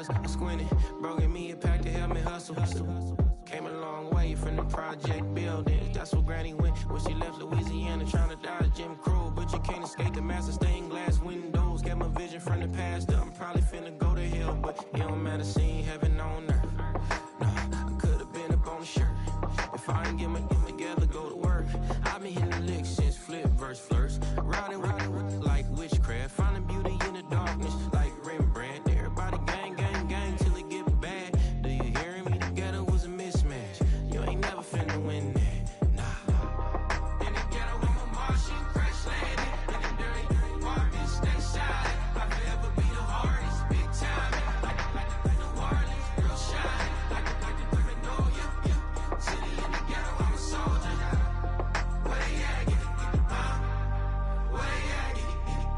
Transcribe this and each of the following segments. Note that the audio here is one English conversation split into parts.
dollars. I squinted, broke in me a pack to help me hustle. Came a long way from the project buildings. That's where Granny went when she left Louisiana, trying to dodge Jim Crow. But you can't escape the master stained glass windows. Got my vision from the past. I'm probably finna go to hell, but it don't matter. Seeing heaven on earth. No, I could've been up on the shirt. If I ain't get my get together, go to work. I've been hitting the licks since flip verse first. Riding like witchcraft, finding beauty in the darkness like Rembrandt. Everybody gang, gang, gang till it get bad. Do you hear me? Together was a mismatch. You ain't never finna win that, nah. In the ghetto, I'm a Martian, crash landing. In the dirty apartment, stay silent. I forever be the hardest, big time. Like the Warlins, real shine. Like the criminal, yeah. City in the ghetto, I'm a soldier. Where they at? Get it, where they at? Get it.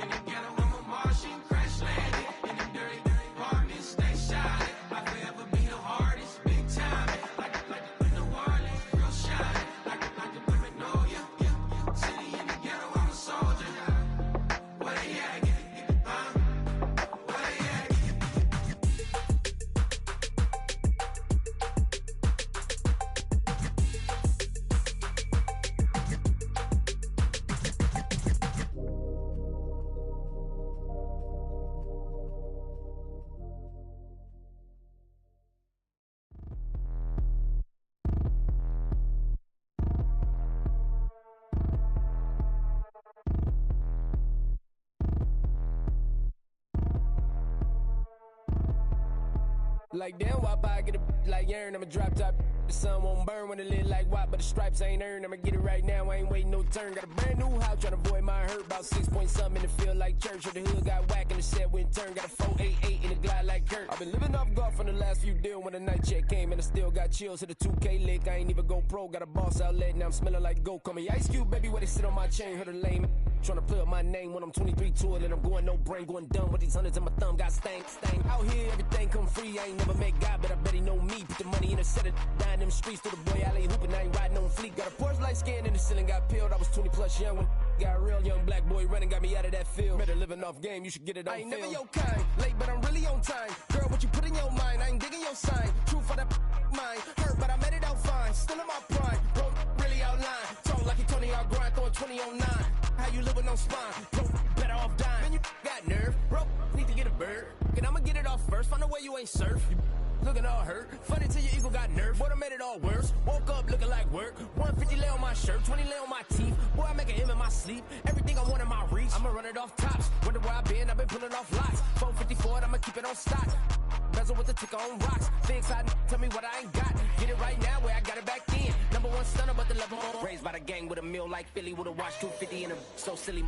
In the ghetto, I'm a Martian, crash landing. In the dirty apartment, stay silent. I forever be the hardest, big time. Like the Warlins, real shine. Like the criminal, yeah. City in the ghetto, I'm a soldier. Where they at? Get it, where they at? Like damn, why I get a like urn? I'ma drop top. The sun won't burn when it lit like what, but the stripes ain't earned. I'ma get it right now, I ain't waiting no turn. Got a brand new house, tryna avoid my hurt. About 6 point something in the field like church. Or the hood got whack and the set went turn. Got a 488 in the glide like Kurt. I've been living off golf from the last few deals. When the night check came and I still got chills. Hit a 2K lick, I ain't even go pro. Got a boss outlet, now I'm smelling like gold. Call me Ice Cube, baby, where they sit on my chain. Heard a lame tryna play up my name when I'm 23 to it. And I'm going no brain, going dumb with these hundreds in my thumb. Got stank. Out here, everything come free. I ain't never met God, but I bet he know me. Put the money in the set, dying them streets through the boy alley hooping. I ain't riding on fleek. Got a Porsche light skin in the ceiling, got peeled. I was 20 plus young when got real young black boy running, got me out of that field. Better living off game, you should get it on film. I ain't never your kind, late but I'm really on time. Girl, what you put in your mind, I ain't digging your sign. True for that mine, hurt but I made it out fine. Still in my prime, bro, really outline. Talk like you Tony, I'll grind, throwing 20 on 9. How you live with no spine, bro, better off dying. Man, you got nerve, bro, need to get a bird. And I'ma get it off first, find a way you ain't surf. You looking all hurt, funny till your ego got nerve. Boy, I made it all worse, woke up looking like work. 150 lay on my shirt, 20 lay on my teeth. Boy, I make an M in my sleep, everything I want in my reach. I'ma run it off tops, wonder where I been, I've been pulling off lots. 454, I'ma keep it on stock. Bezel with the ticker on rocks. Things I tell me what I ain't got. Get it right now where I got it back then. Number one stunner, but the level on. Raised by the gang with a meal like Philly with a watch 250 and a so silly.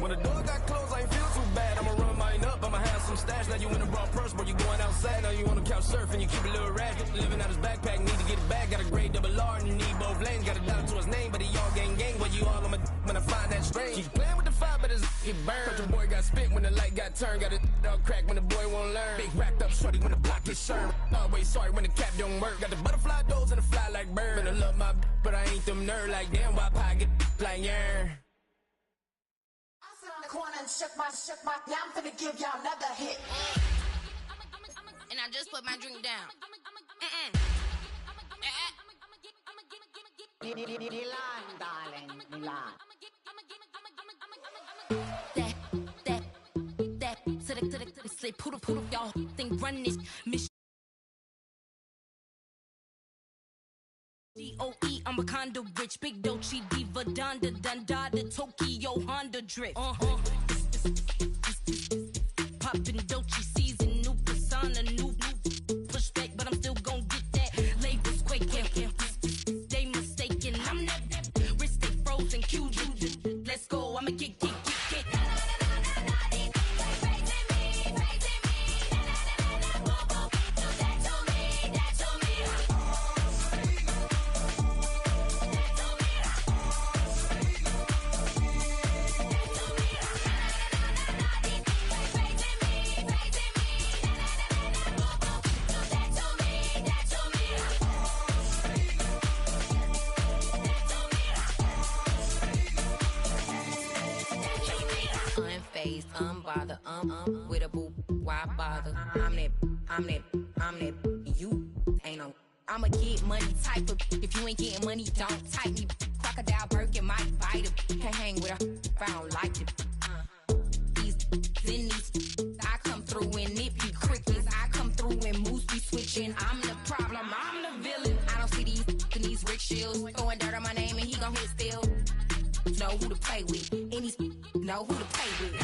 When the door got closed, I ain't feel too bad. I'ma run mine up, I'ma have some stash. Now you in a raw purse, but you going outside. Now you on the couch surfing, you keep a little ratchet. Living out his backpack, need to get it back. Got a grade double R and you need both lanes. Got a dollar to his name, but he all gang. But you all on my when I find that strange. Keep playing with the fire, but his get burned. But your boy got spit when the light got turned. Got it all crack when the boy won't learn. Big racked up shorty when the block gets served. Always sorry when the cap don't work. Got the butterfly doors and the fly like bird. And I love my but I ain't them nerd like damn. Why pie get like yarn? Corner and shook my, now I'm finna give y'all another hit. And I just put my drink down. Milan, darling, Milan. That, to the say, poodle, y'all think run this mission. DOE, I'm a condo rich, big Dolce Diva, Donda, the Tokyo Honda drift. Poppin' Dolce season, new persona, new pushback, but I'm still gon' get that. Labels quaking, they mistaken. I'm that wrist stay frozen, Q. Let's go, I'ma get. bother, with a boo, why bother? I'm that, you ain't no. I'm a get money type of, if you ain't getting money, don't type me. Crocodile Birkin might bite him. Can't hang with her if I don't like it. These, I come through and nip you crickets. I come through and moose be switching. I'm the problem, I'm the villain. I don't see these Rick Shields throwing dirt on my name and he gon' hit still. Know who to play with, and these know who to play with.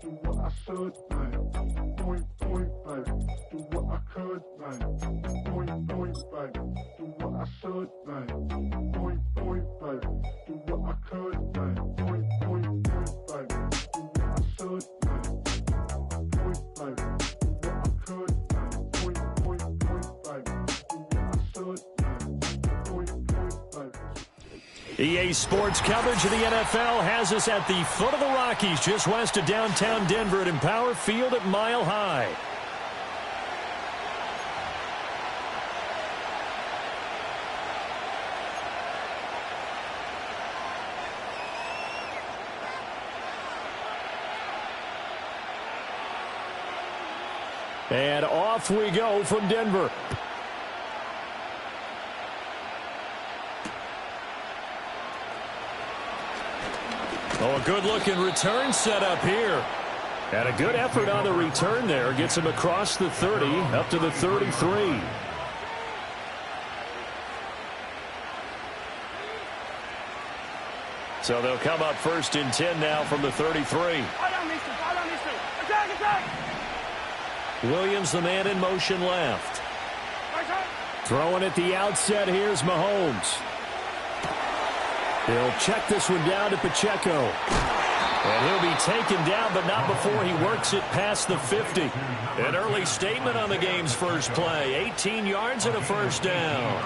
Do what I should, like. Point, baby. Do what I could, like. Point, baby. Do what I should, like. Point, baby. Do what I could, like. Point, baby. Do what I should, like. Point, baby. Do what I could, like. Point, baby. Do what I should, like. Point, baby. EA Sports coverage of the NFL has us at the foot of the Rockies, just west of downtown Denver at Empower Field at Mile High. And off we go from Denver. Oh, a good-looking return set up here. And a good effort on the return there. Gets him across the 30, up to the 33. So they'll come up first and 10 now from the 33. Williams, the man in motion left. Throwing at the outset, here's Mahomes. He'll check this one down to Pacheco. And he'll be taken down, but not before he works it past the 50. An early statement on the game's first play. 18 yards and a first down.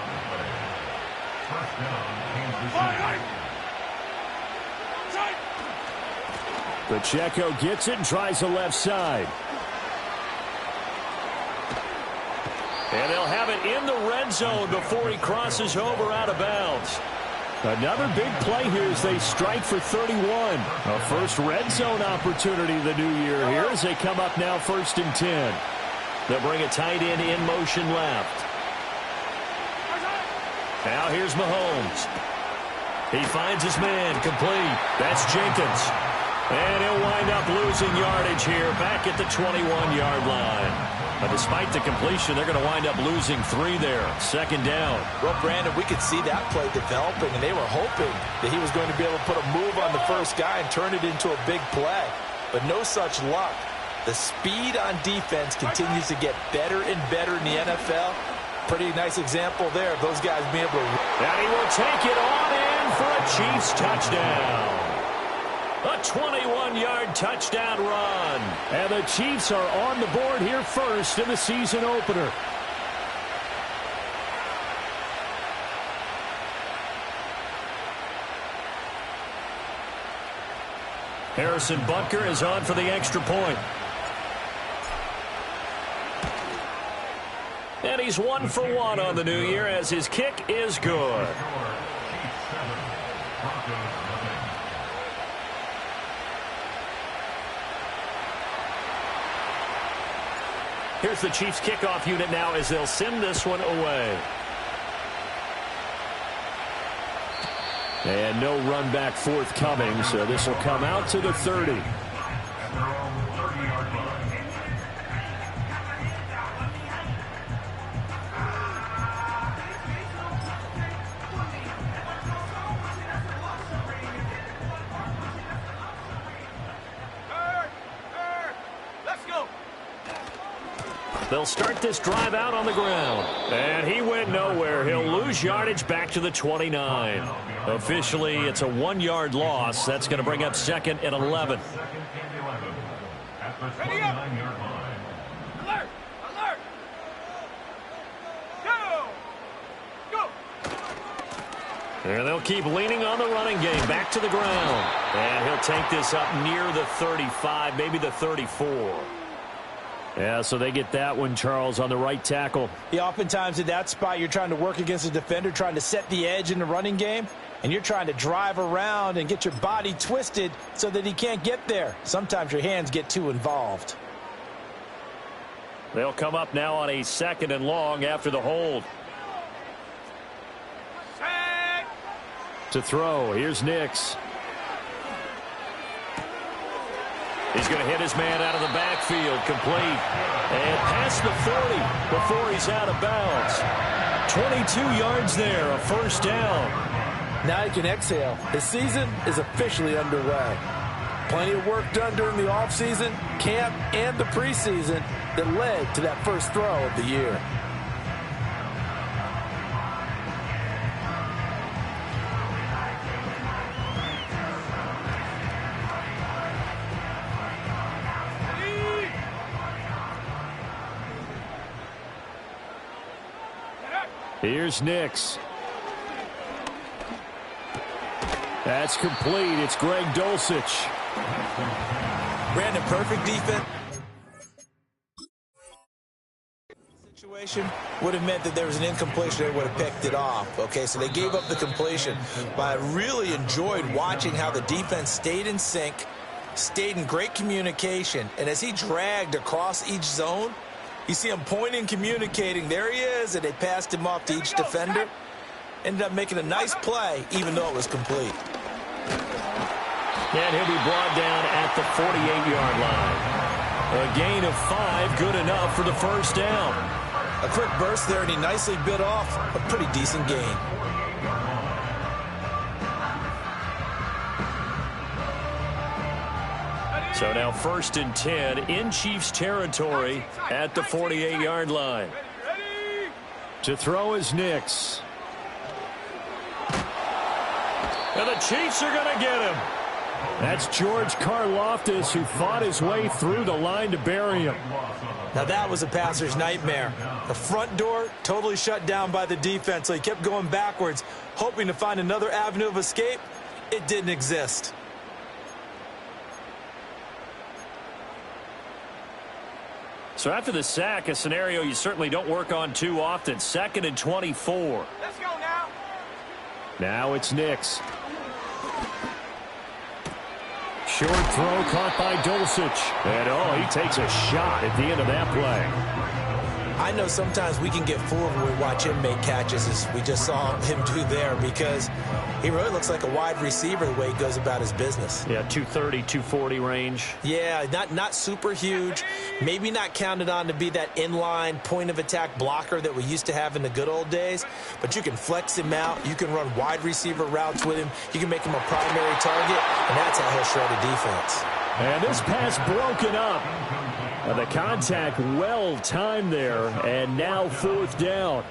Pacheco gets it and tries the left side. And they'll have it in the red zone before he crosses over out of bounds. Another big play here as they strike for 31. A first red zone opportunity the new year here as they come up now first and 10. They'll bring a tight end in motion left. Now here's Mahomes. He finds his man complete. That's Jenkins. And he'll wind up losing yardage here back at the 21-yard line. But despite the completion, they're going to wind up losing 3 there. Second down. Well, Brandon, we could see that play developing, and they were hoping that he was going to be able to put a move on the first guy and turn it into a big play. But no such luck. The speed on defense continues to get better and better in the NFL. Pretty nice example there of those guys being able to... And he will take it on in for a Chiefs touchdown. A 21-yard touchdown run. And the Chiefs are on the board here first in the season opener. Harrison Butker is on for the extra point. And he's 1 for 1 on the new year as his kick is good. Here's the Chiefs kickoff unit now as they'll send this one away. And no run back forthcoming, so this will come out to the 30. They'll start this drive out on the ground. And he went nowhere. He'll lose yardage back to the 29. Officially, it's a 1-yard loss. That's going to bring up 2nd and 11. Ready up. Alert! Alert! Go! Go! And they'll keep leaning on the running game. Back to the ground. And he'll take this up near the 35, maybe the 34. Yeah, so they get that one, Charles, on the right tackle. Yeah, oftentimes in that spot, you're trying to work against a defender, trying to set the edge in the running game, and you're trying to drive around and get your body twisted so that he can't get there. Sometimes your hands get too involved. They'll come up now on a 2nd and long after the hold. To throw, here's Nix. He's going to hit his man out of the backfield, complete. And past the 40 before he's out of bounds. 22 yards there, a first down. Now he can exhale. His season is officially underway. Plenty of work done during the offseason, camp, and the preseason that led to that first throw of the year. Here's Nix. That's complete. It's Greg Dulcich. Brandon, perfect defense. Situation would have meant that there was an incompletion. They would have picked it off. Okay, so they gave up the completion. But I really enjoyed watching how the defense stayed in sync, stayed in great communication. And as he dragged across each zone, you see him pointing, communicating. There he is, and they passed him off to each defender. Ended up making a nice play, even though it was complete. And he'll be brought down at the 48-yard line. A gain of 5, good enough for the first down. A quick burst there, and he nicely bit off a pretty decent gain. So now 1st and 10 in Chiefs territory at the 48-yard line. To throw is Nix. And the Chiefs are going to get him. That's George Karlaftis, who fought his way through the line to bury him. Now that was a passer's nightmare. The front door totally shut down by the defense, so he kept going backwards, hoping to find another avenue of escape. It didn't exist. So after the sack, a scenario you certainly don't work on too often. 2nd and 24. Let's go now. Now it's Nix. Short throw caught by Dulcich. And, he takes a shot at the end of that play. I know sometimes we can get fooled when we watch him make catches, as we just saw him do there, because he really looks like a wide receiver the way he goes about his business. Yeah, 230, 240 range. Yeah, not super huge. Maybe not counted on to be that inline point-of-attack blocker that we used to have in the good old days, but you can flex him out. You can run wide receiver routes with him. You can make him a primary target, and that's how he'll shred a defense. And this pass broken up. The contact well timed there, and now 4th down.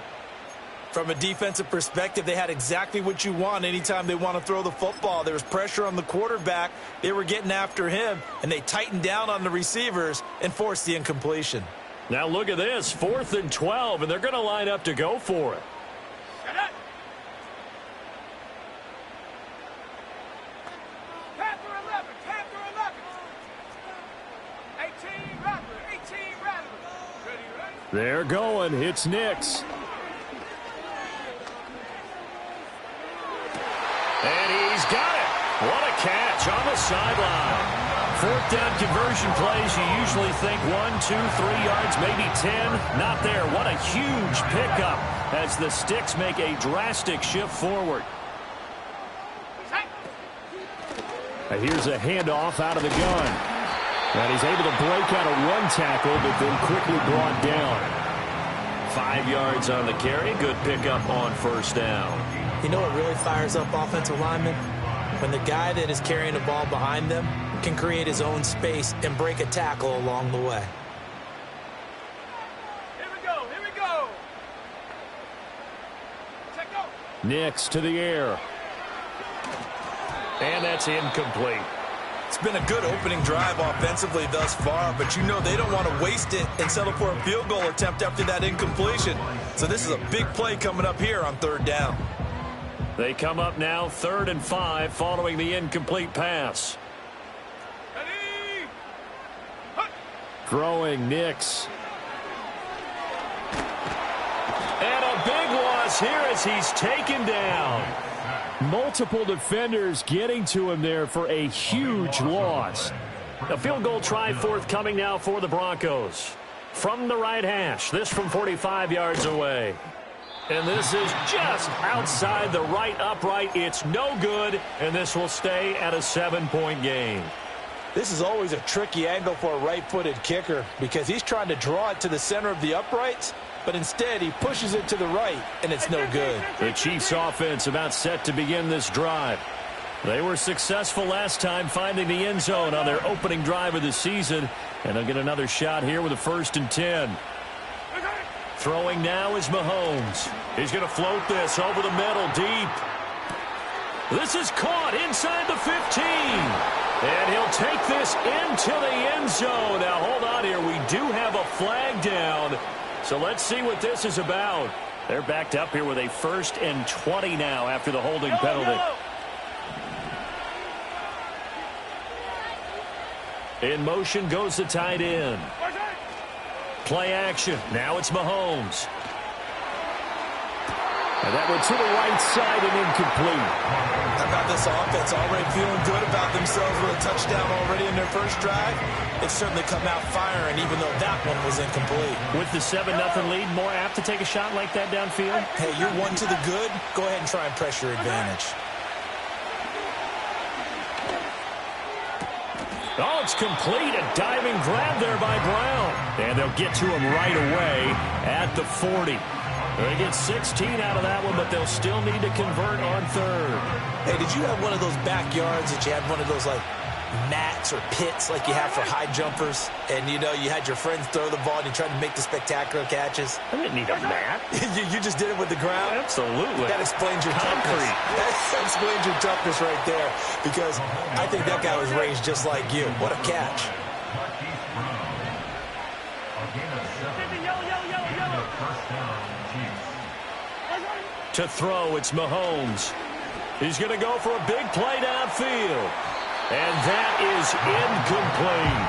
From a defensive perspective, they had exactly what you want anytime they want to throw the football. There was pressure on the quarterback. They were getting after him, and they tightened down on the receivers and forced the incompletion. Now look at this, 4th and 12, and they're going to line up to go for it. Panther 11, Panther They're going. It's Nix. And he's got it. What a catch on the sideline. Fourth down conversion plays, you usually think 1, 2, 3 yards, maybe 10. Not there. What a huge pickup as the Sticks make a drastic shift forward. And here's a handoff out of the gun. And he's able to break out of one tackle, but then quickly brought down. 5 yards on the carry. Good pickup on first down. You know what really fires up offensive linemen? When the guy that is carrying the ball behind them can create his own space and break a tackle along the way. Here we go. Here we go. Check go. Nix to the air. And that's incomplete. It's been a good opening drive offensively thus far, but you know they don't want to waste it and settle for a field goal attempt after that incompletion. So this is a big play coming up here on third down. They come up now 3rd and 5 following the incomplete pass. Ready? Throwing Nix. And a big loss here as he's taken down. Multiple defenders getting to him there for a huge loss. A field goal try forthcoming now for the Broncos. From the right hash, this from 45 yards away. And this is just outside the right upright. It's no good, and this will stay at a 7-point game. This is always a tricky angle for a right-footed kicker because he's trying to draw it to the center of the uprights, but instead he pushes it to the right, and it's no good. The Chiefs offense about set to begin this drive. They were successful last time finding the end zone on their opening drive of the season, and they'll get another shot here with a 1st and 10. Throwing now is Mahomes. He's going to float this over the middle deep. This is caught inside the 15. And he'll take this into the end zone. Now, hold on here. We do have a flag down. So let's see what this is about. They're backed up here with a 1st and 20 now after the holding penalty. In motion goes the tight end. Play action. Now it's Mahomes. And that went to the right side and incomplete. How about this offense already feeling good about themselves with a touchdown already in their first drive? They've certainly come out firing, even though that one was incomplete. With the 7-0 lead, more apt to take a shot like that downfield? Hey, you're one to the good. Go ahead and try and press your advantage. Oh, it's complete. A diving grab there by Brown. And they'll get to him right away at the 40. They get 16 out of that one, but they'll still need to convert on 3rd. Hey, did you have one of those backyards that you had one of those, like, mats or pits like you have for high jumpers? And, you know, you had your friends throw the ball and you tried to make the spectacular catches? I didn't need a mat. you just did it with the ground? Absolutely. That explains your Concrete. toughness. That explains your toughness right there, because I think that guy was raised just like you. What a catch. To throw, it's Mahomes. He's going to go for a big play downfield. And that is incomplete.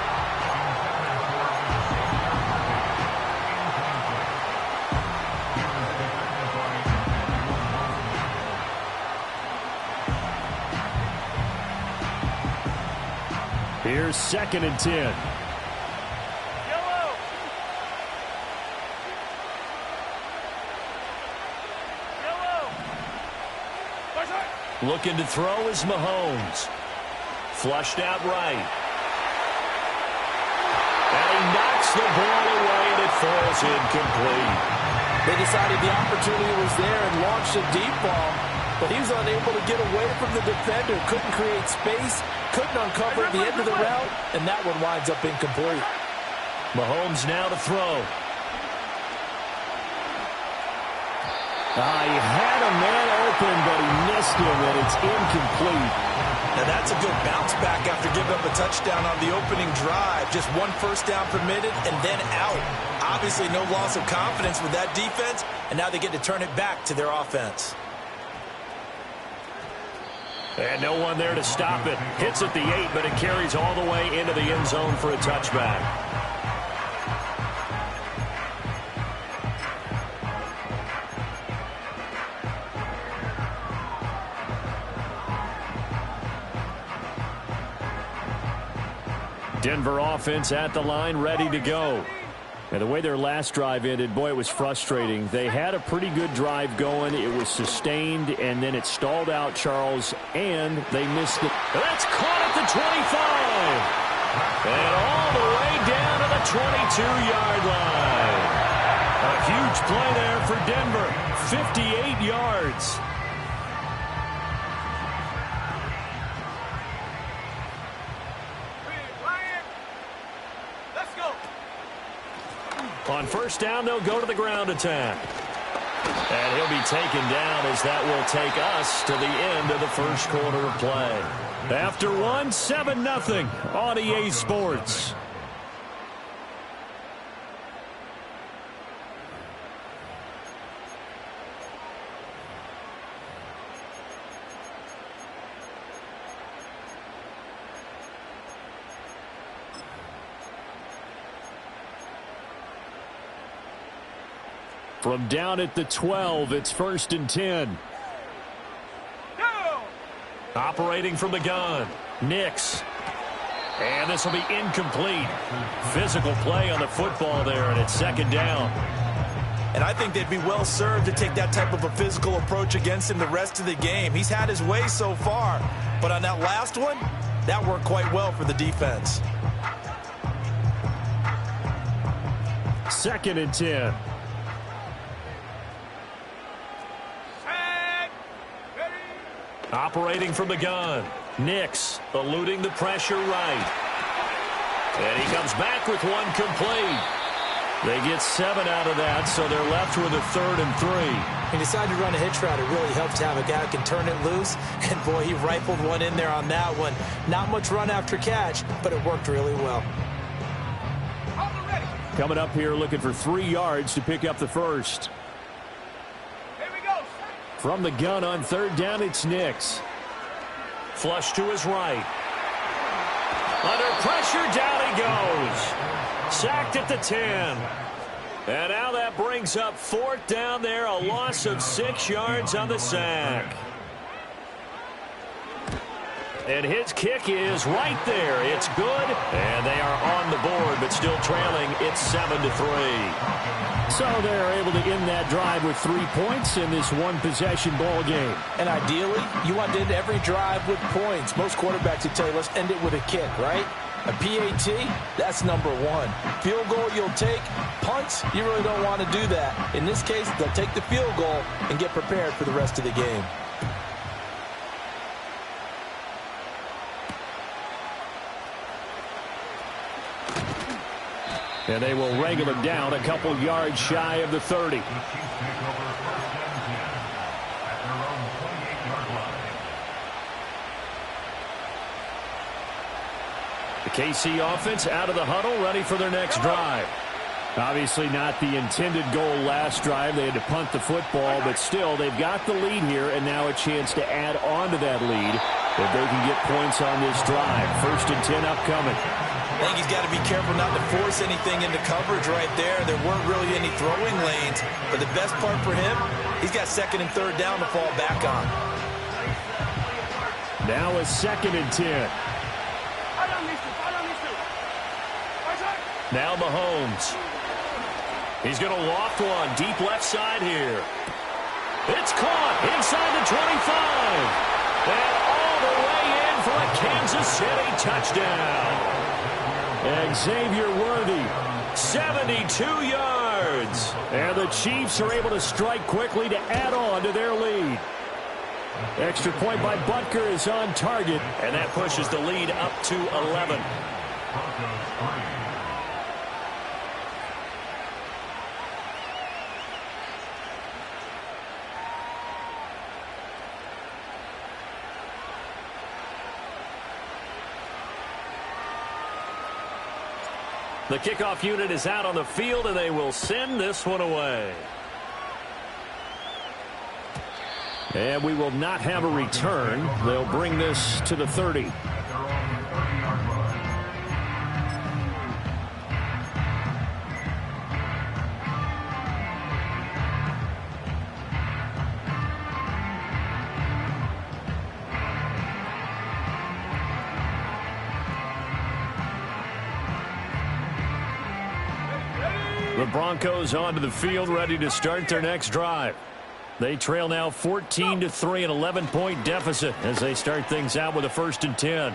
Here's 2nd and 10. Looking to throw is Mahomes. Flushed out right. And he knocks the ball away, and it falls incomplete. They decided the opportunity was there and launched a deep ball, but he was unable to get away from the defender. Couldn't create space, couldn't uncover at the end of the route, and that one winds up incomplete. Mahomes now to throw. He had a man open, but he missed him, and it's incomplete. Now that's a good bounce back after giving up a touchdown on the opening drive. Just 1 first down permitted and then out. Obviously no loss of confidence with that defense, and now they get to turn it back to their offense. And no one there to stop it. Hits at the 8, but it carries all the way into the end zone for a touchback. Denver offense at the line, ready to go. And the way their last drive ended, boy, it was frustrating. They had a pretty good drive going. It was sustained, and then it stalled out, Charles, and they missed it. That's caught at the 25. And all the way down to the 22-yard line. A huge play there for Denver. 58 yards. On first down, they'll go to the ground attack. And he'll be taken down as that will take us to the end of the first quarter of play. After one, 7-0 on EA Sports. From down at the 12, it's 1st and 10. Operating from the gun, Nix. And this will be incomplete. Physical play on the football there, and it's 2nd down. And I think they'd be well served to take that type of a physical approach against him the rest of the game. He's had his way so far, but on that last one, that worked quite well for the defense. 2nd and 10. Operating from the gun, Nix eluding the pressure right. And he comes back with one complete. They get 7 out of that, so they're left with a 3rd and 3. He decided to run a hitch route. It really helps to have a guy who can turn it loose. And, boy, he rifled one in there on that one. Not much run after catch, but it worked really well. Coming up here looking for 3 yards to pick up the first. From the gun on 3rd down, it's Nix. Flush to his right. Under pressure, down he goes. Sacked at the 10. And now that brings up 4th down there, a loss of 6 yards on the sack. And his kick is right there. It's good. And they are on the board, but still trailing. It's 7-3. So they're able to end that drive with 3 points in this one-possession ball game. And ideally, you want to end every drive with points. Most quarterbacks would tell you, let's end it with a kick, right? A PAT, that's number 1. Field goal you'll take. Punts, you really don't want to do that. In this case, they'll take the field goal and get prepared for the rest of the game. And they will wrangle him down a couple yards shy of the 30. The KC offense out of the huddle, ready for their next drive. Obviously not the intended goal last drive. They had to punt the football, but still they've got the lead here, and now a chance to add on to that lead if they can get points on this drive. 1st and 10 upcoming. I think he's got to be careful not to force anything into coverage right there. There weren't really any throwing lanes, but the best part for him, he's got 2nd and 3rd down to fall back on. Now a 2nd and 10. Now Mahomes. He's going to loft one deep left side here. It's caught inside the 25. And all the way in for a Kansas City touchdown. And Xavier Worthy, 72 yards. And the Chiefs are able to strike quickly to add on to their lead. Extra point by Butker is on target. And that pushes the lead up to 11. The kickoff unit is out on the field, and they will send this one away. And we will not have a return. They'll bring this to the 30. The Broncos onto the field, ready to start their next drive. They trail now 14-3, an 11-point deficit as they start things out with a 1st and 10. Oh,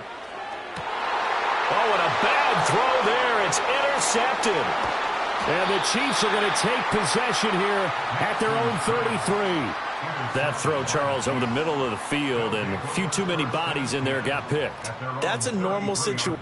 and a bad throw there. It's intercepted. And the Chiefs are going to take possession here at their own 33. That throw, Charles, over the middle of the field, and a few too many bodies in there got picked. That's a normal situation.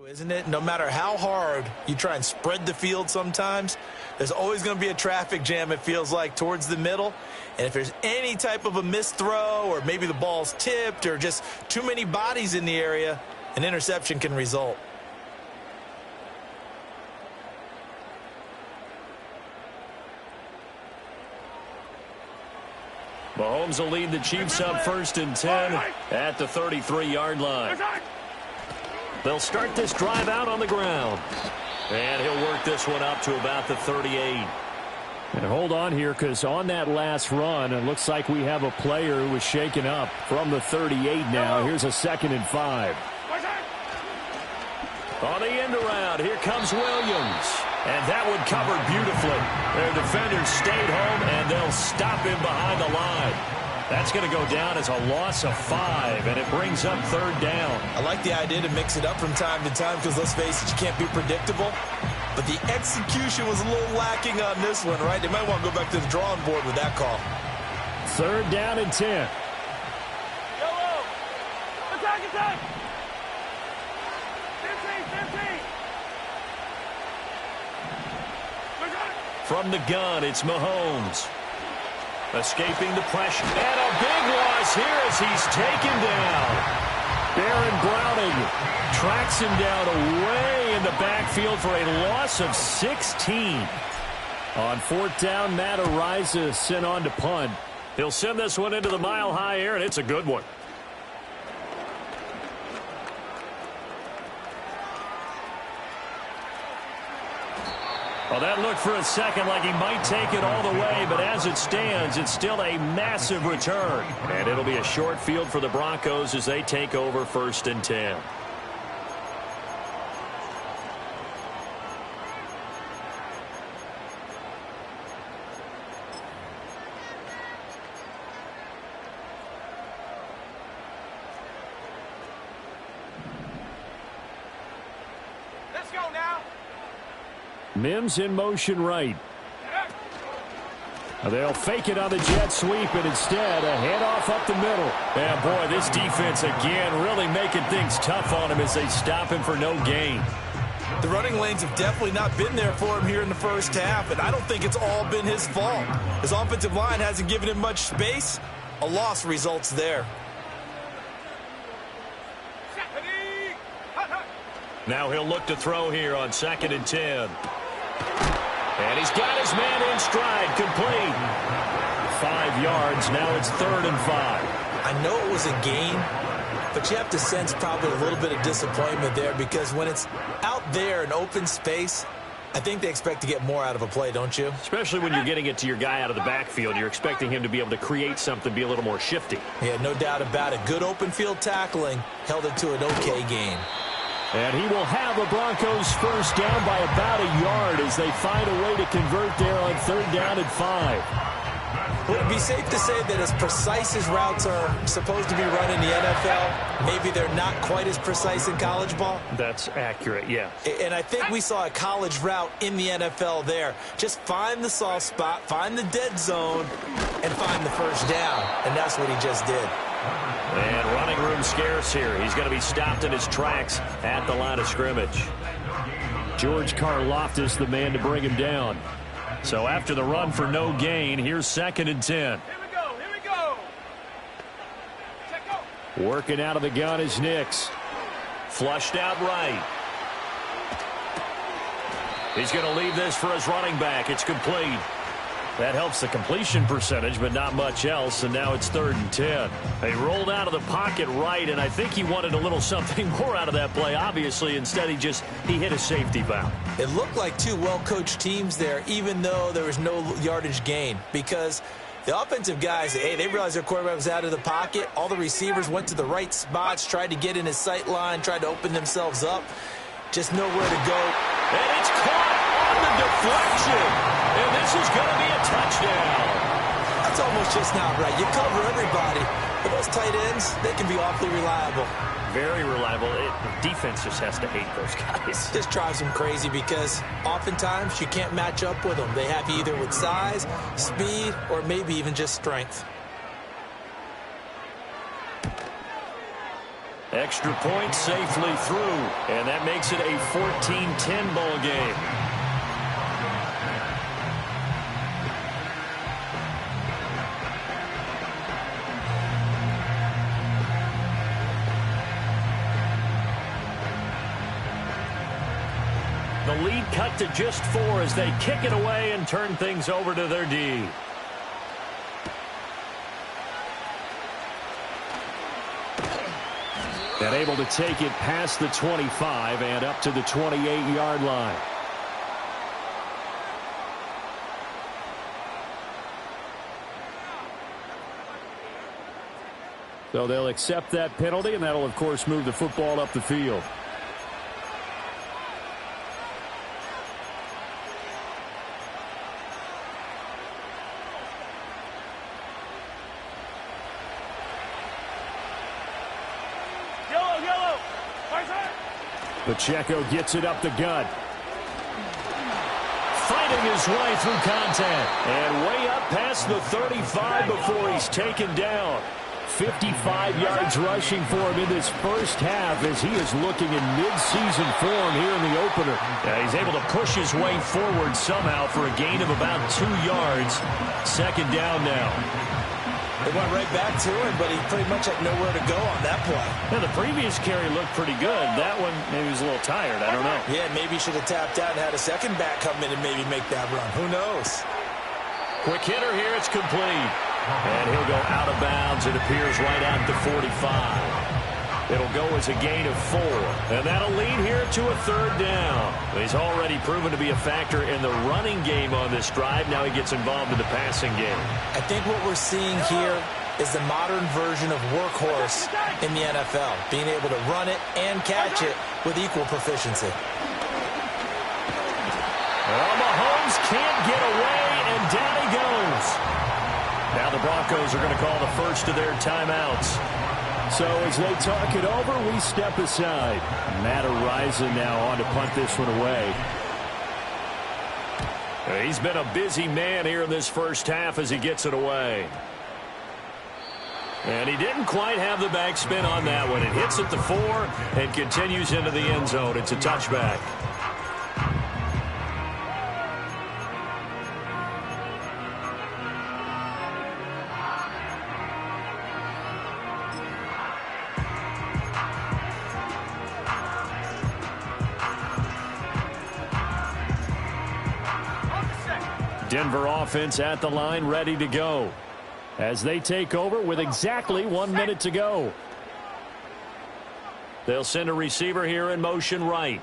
Isn't it? No matter how hard you try and spread the field sometimes, there's always going to be a traffic jam, it feels like, towards the middle. And if there's any type of a missed throw or maybe the ball's tipped or just too many bodies in the area, an interception can result. Mahomes will lead the Chiefs up 1st and 10 at the 33-yard line. They'll start this drive out on the ground. And he'll work this one up to about the 38. And hold on here, because on that last run, it looks like we have a player who was shaken up from the 38 now. Here's a 2nd and 5. On the end around, here comes Williams. And that one covered beautifully. Their defenders stayed home, and they'll stop him behind the line. That's going to go down as a loss of 5, and it brings up 3rd down. I like the idea to mix it up from time to time because, let's face it, you can't be predictable. But the execution was a little lacking on this one, right? They might want to go back to the drawing board with that call. 3rd down and 10. Yellow! Attack, attack! 15, 15! From the gun, it's Mahomes. Escaping the pressure. And a big loss here as he's taken down. Baron Browning tracks him down away in the backfield for a loss of 16. On 4th down, Matt Araiza sent on to punt. He'll send this one into the mile-high air, and it's a good one. Well, that looked for a second like he might take it all the way, but as it stands, it's still a massive return. And it'll be a short field for the Broncos as they take over 1st and 10. Let's go now. Mims in motion right. They'll fake it on the jet sweep, and instead a handoff up the middle. And boy, this defense again really making things tough on him as they stop him for no gain. The running lanes have definitely not been there for him here in the first half, and I don't think it's all been his fault. His offensive line hasn't given him much space. A loss results there. Now he'll look to throw here on 2nd and 10. And he's got his man in stride, complete. 5 yards, now it's 3rd and 5. I know it was a gain, but you have to sense probably a little bit of disappointment there because when it's out there in open space, I think they expect to get more out of a play, don't you? Especially when you're getting it to your guy out of the backfield. You're expecting him to be able to create something, be a little more shifty. Yeah, no doubt about it. Good open field tackling held it to an okay gain. And he will have the Broncos 1st down by about a yard as they find a way to convert there on 3rd down and 5. Would it be safe to say that as precise as routes are supposed to be run in the NFL, maybe they're not quite as precise in college ball? That's accurate, yeah. And I think we saw a college route in the NFL there. Just find the soft spot, find the dead zone, and find the 1st down. And that's what he just did. And running room scarce here. He's going to be stopped in his tracks at the line of scrimmage. George Karlaftis, the man to bring him down. So after the run for no gain, here's 2nd and 10. Here we go. Here we go. Check go. Working out of the gun is Nix. Flushed out right. He's going to leave this for his running back. It's complete. That helps the completion percentage, but not much else, and now it's 3rd and 10. He rolled out of the pocket right, and I think he wanted a little something more out of that play, obviously. Instead, he hit a safety valve. It looked like two well-coached teams there, even though there was no yardage gain, because the offensive guys, hey, they realized their quarterback was out of the pocket. All the receivers went to the right spots, tried to get in his sight line, tried to open themselves up. Just nowhere to go. And it's caught on the deflection. And this is going to be a touchdown. That's almost just not right. You cover everybody. But those tight ends, they can be awfully reliable. Very reliable. The defense just has to hate those guys. This drives them crazy because oftentimes you can't match up with them. They have you either with size, speed, or maybe even just strength. Extra point safely through, and that makes it a 14-10 ball game. The lead cut to just 4 as they kick it away and turn things over to their D. And able to take it past the 25 and up to the 28-yard line. So they'll accept that penalty, and that'll, of course, move the football up the field. Pacheco gets it up the gut. Fighting his way through contact. And way up past the 35 before he's taken down. 55 yards rushing for him in this first half as he is looking in mid-season form here in the opener. Yeah, he's able to push his way forward somehow for a gain of about 2 yards. 2nd down now. They went right back to him, but he pretty much had nowhere to go on that play. Yeah, the previous carry looked pretty good. That one, maybe he was a little tired. I don't know. Yeah, maybe he should have tapped out and had a second back come in and maybe make that run. Who knows? Quick hitter here. It's complete. And he'll go out of bounds. It appears right at the 45. It'll go as a gain of 4. And that'll lead here to a 3rd down. He's already proven to be a factor in the running game on this drive. Now he gets involved in the passing game. I think what we're seeing here is the modern version of workhorse in the NFL, being able to run it and catch it with equal proficiency. Well, Mahomes can't get away, and down he goes. Now the Broncos are going to call the first of their timeouts. So as they talk it over, we step aside. Matt Araiza now on to punt this one away. He's been a busy man here in this first half as he gets it away. And he didn't quite have the backspin on that one. It hits at the 4 and continues into the end zone. It's a touchback. Denver offense at the line, ready to go as they take over with exactly 1 minute to go. They'll send a receiver here in motion right.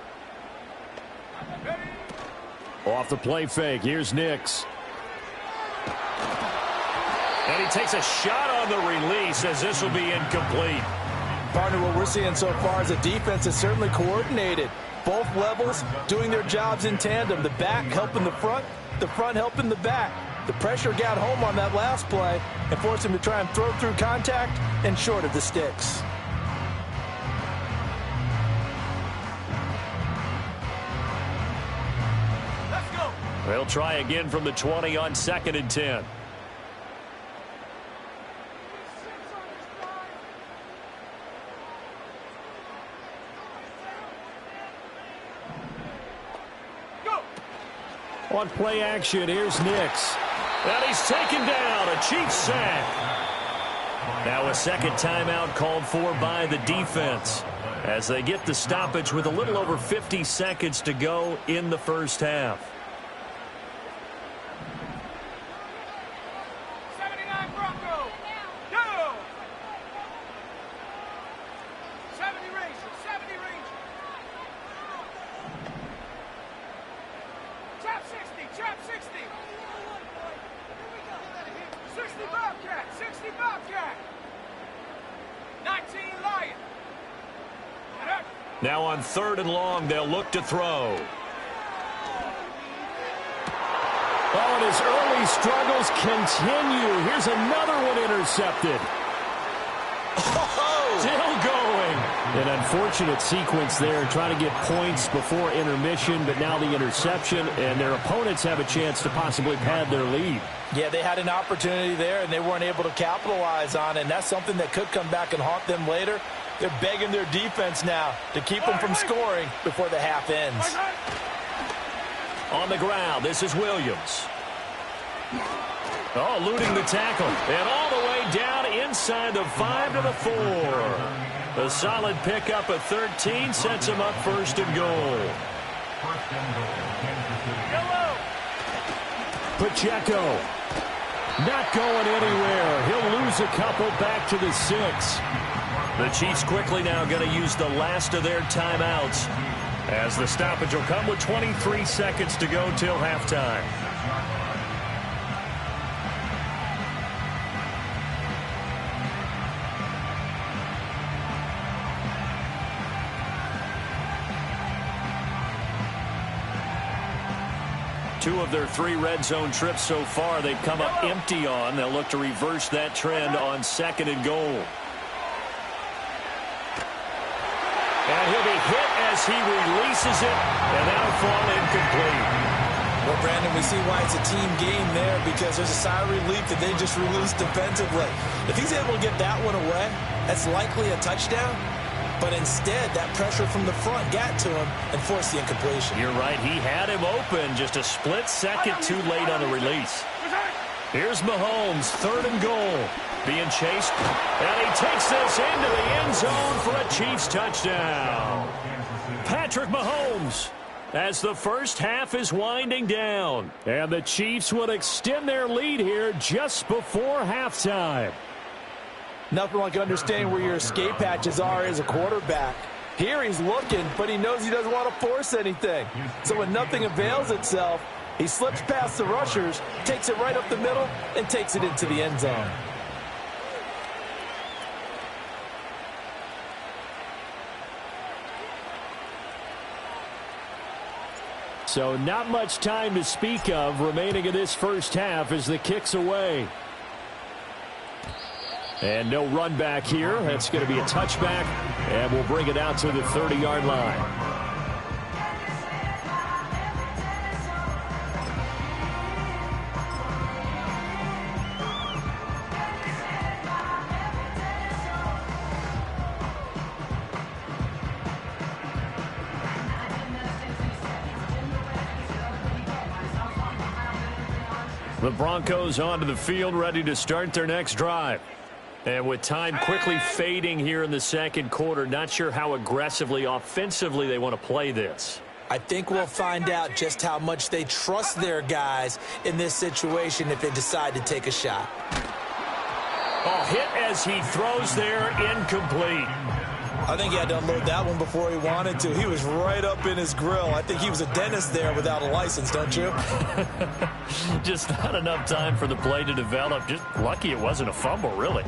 Off the play fake, here's Nix. And he takes a shot on the release as this will be incomplete. Partner, what we're seeing so far is a defense is certainly coordinated. Both levels doing their jobs in tandem. The back helping the front helping the back. The pressure got home on that last play and forced him to try and throw through contact and short of the sticks. Let's go. They'll try again from the 20 on 2nd and 10. On play action, here's Nix. And he's taken down, a Chiefs sack. Now a second timeout called for by the defense as they get the stoppage with a little over 50 seconds to go in the first half. 79 Bronco. Go. 70 Rangers. 70 Rangers. Trap 60. Trap 60. 60 Bobcat. 60 Bobcat. 19 Lion. Now on 3rd and long, they'll look to throw. Oh, and his early struggles continue. Here's another one intercepted. Still going. An unfortunate sequence there, trying to get points before intermission, but now the interception, and their opponents have a chance to possibly pad their lead. Yeah, they had an opportunity there, and they weren't able to capitalize on it, and that's something that could come back and haunt them later. They're begging their defense now to keep them from scoring before the half ends. On the ground, this is Williams. Oh, eluding the tackle. And all the way down inside the 5 to the 4. A solid pickup at 13 sets him up 1st and goal. Pacheco not going anywhere. He'll lose a couple back to the 6. The Chiefs quickly now going to use the last of their timeouts as the stoppage will come with 23 seconds to go till halftime. Two of their 3 red zone trips so far they've come up empty on. They'll look to reverse that trend on 2nd and goal. And he'll be hit as he releases it, and that'll fall incomplete. Well, Brandon, we see why it's a team game there, because there's a sigh of relief that they just released defensively. If he's able to get that one away, that's likely a touchdown. But instead, that pressure from the front got to him and forced the incompletion. You're right. He had him open, just a split second too late on the release. Here's Mahomes, 3rd and goal. Being chased, and he takes this into the end zone for a Chiefs touchdown. Patrick Mahomes, as the first half is winding down. And the Chiefs will extend their lead here just before halftime. Nothing like understanding where your escape hatches are as a quarterback. Here he's looking, but he knows he doesn't want to force anything. So when nothing avails itself, he slips past the rushers, takes it right up the middle, and takes it into the end zone. So not much time to speak of remaining in this first half as the kick's away. And no run back here. That's going to be a touchback, and we'll bring it out to the 30-yard line. The Broncos onto the field, ready to start their next drive. And with time quickly fading here in the second quarter, not sure how aggressively, offensively they want to play this. I think we'll find out just how much they trust their guys in this situation if they decide to take a shot. Oh, hit as he throws there, incomplete. I think he had to unload that one before he wanted to. He was right up in his grill. I think he was a dentist there without a license, don't you? Just not enough time for the play to develop. Just lucky it wasn't a fumble, really.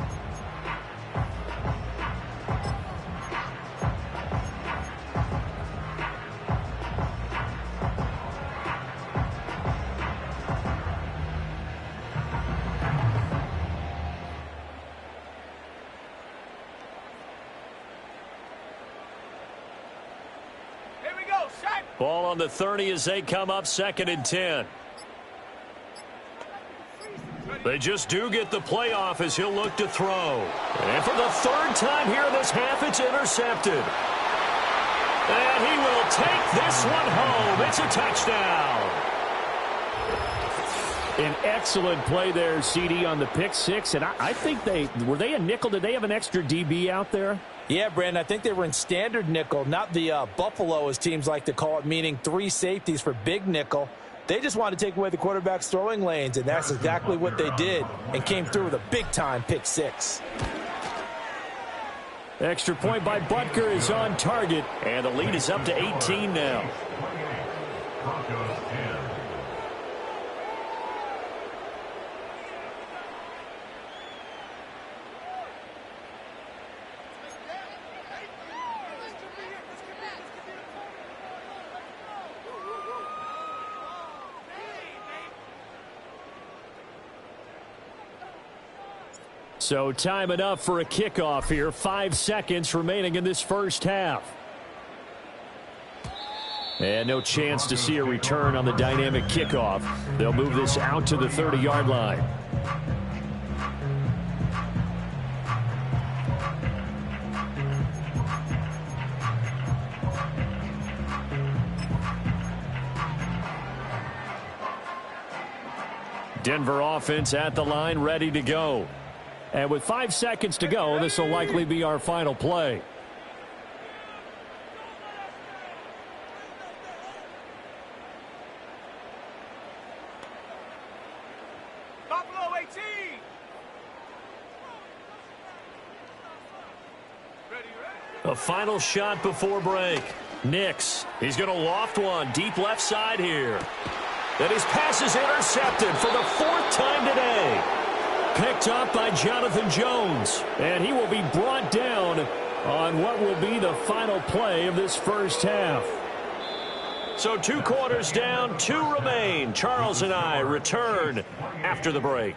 Ball on the 30 as they come up 2nd and 10. They just do get the play off as he'll look to throw. And for the 3rd time here in this half, it's intercepted. And he will take this one home. It's a touchdown. An excellent play there, CD, on the pick six. And I think were they a nickel? Did they have an extra DB out there? Yeah, Brandon, I think they were in standard nickel, not the Buffalo, as teams like to call it, meaning 3 safeties for big nickel. They just wanted to take away the quarterback's throwing lanes, and that's exactly what they did, and came through with a big-time pick six. Extra point by Butker is on target, and the lead is up to 18 now. So time enough for a kickoff here. 5 seconds remaining in this first half. And no chance to see a return on the dynamic kickoff. They'll move this out to the 30-yard line. Denver offense at the line, ready to go. And with 5 seconds to go, this will likely be our final play. Buffalo 18. A final shot before break. Nix, he's going to loft one deep left side here. Then his pass is intercepted for the 4th time today. Picked up by Jonathan Jones, and he will be brought down on what will be the final play of this first half. So 2 quarters down, 2 remain. Charles and I return after the break.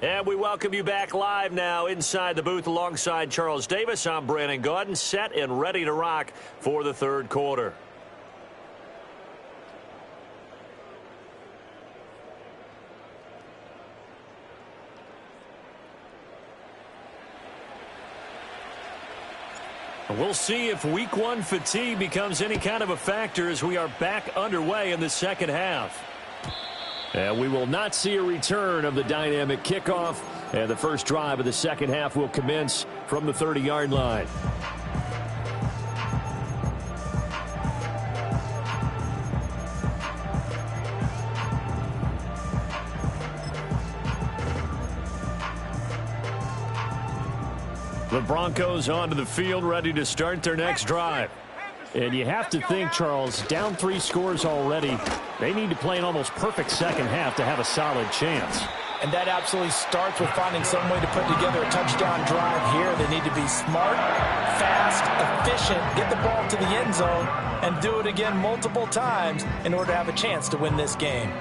And we welcome you back live now inside the booth alongside Charles Davis. I'm Brandon Gaudin, set and ready to rock for the 3rd quarter. We'll see if week 1 fatigue becomes any kind of a factor as we are back underway in the second half. And we will not see a return of the dynamic kickoff. And the first drive of the second half will commence from the 30-yard line. The Broncos onto the field, ready to start their next drive. And you have to think, Charles, down 3 scores already. They need to play an almost perfect second half to have a solid chance. And that absolutely starts with finding some way to put together a touchdown drive here. They need to be smart, fast, efficient, get the ball to the end zone, and do it again multiple times in order to have a chance to win this game.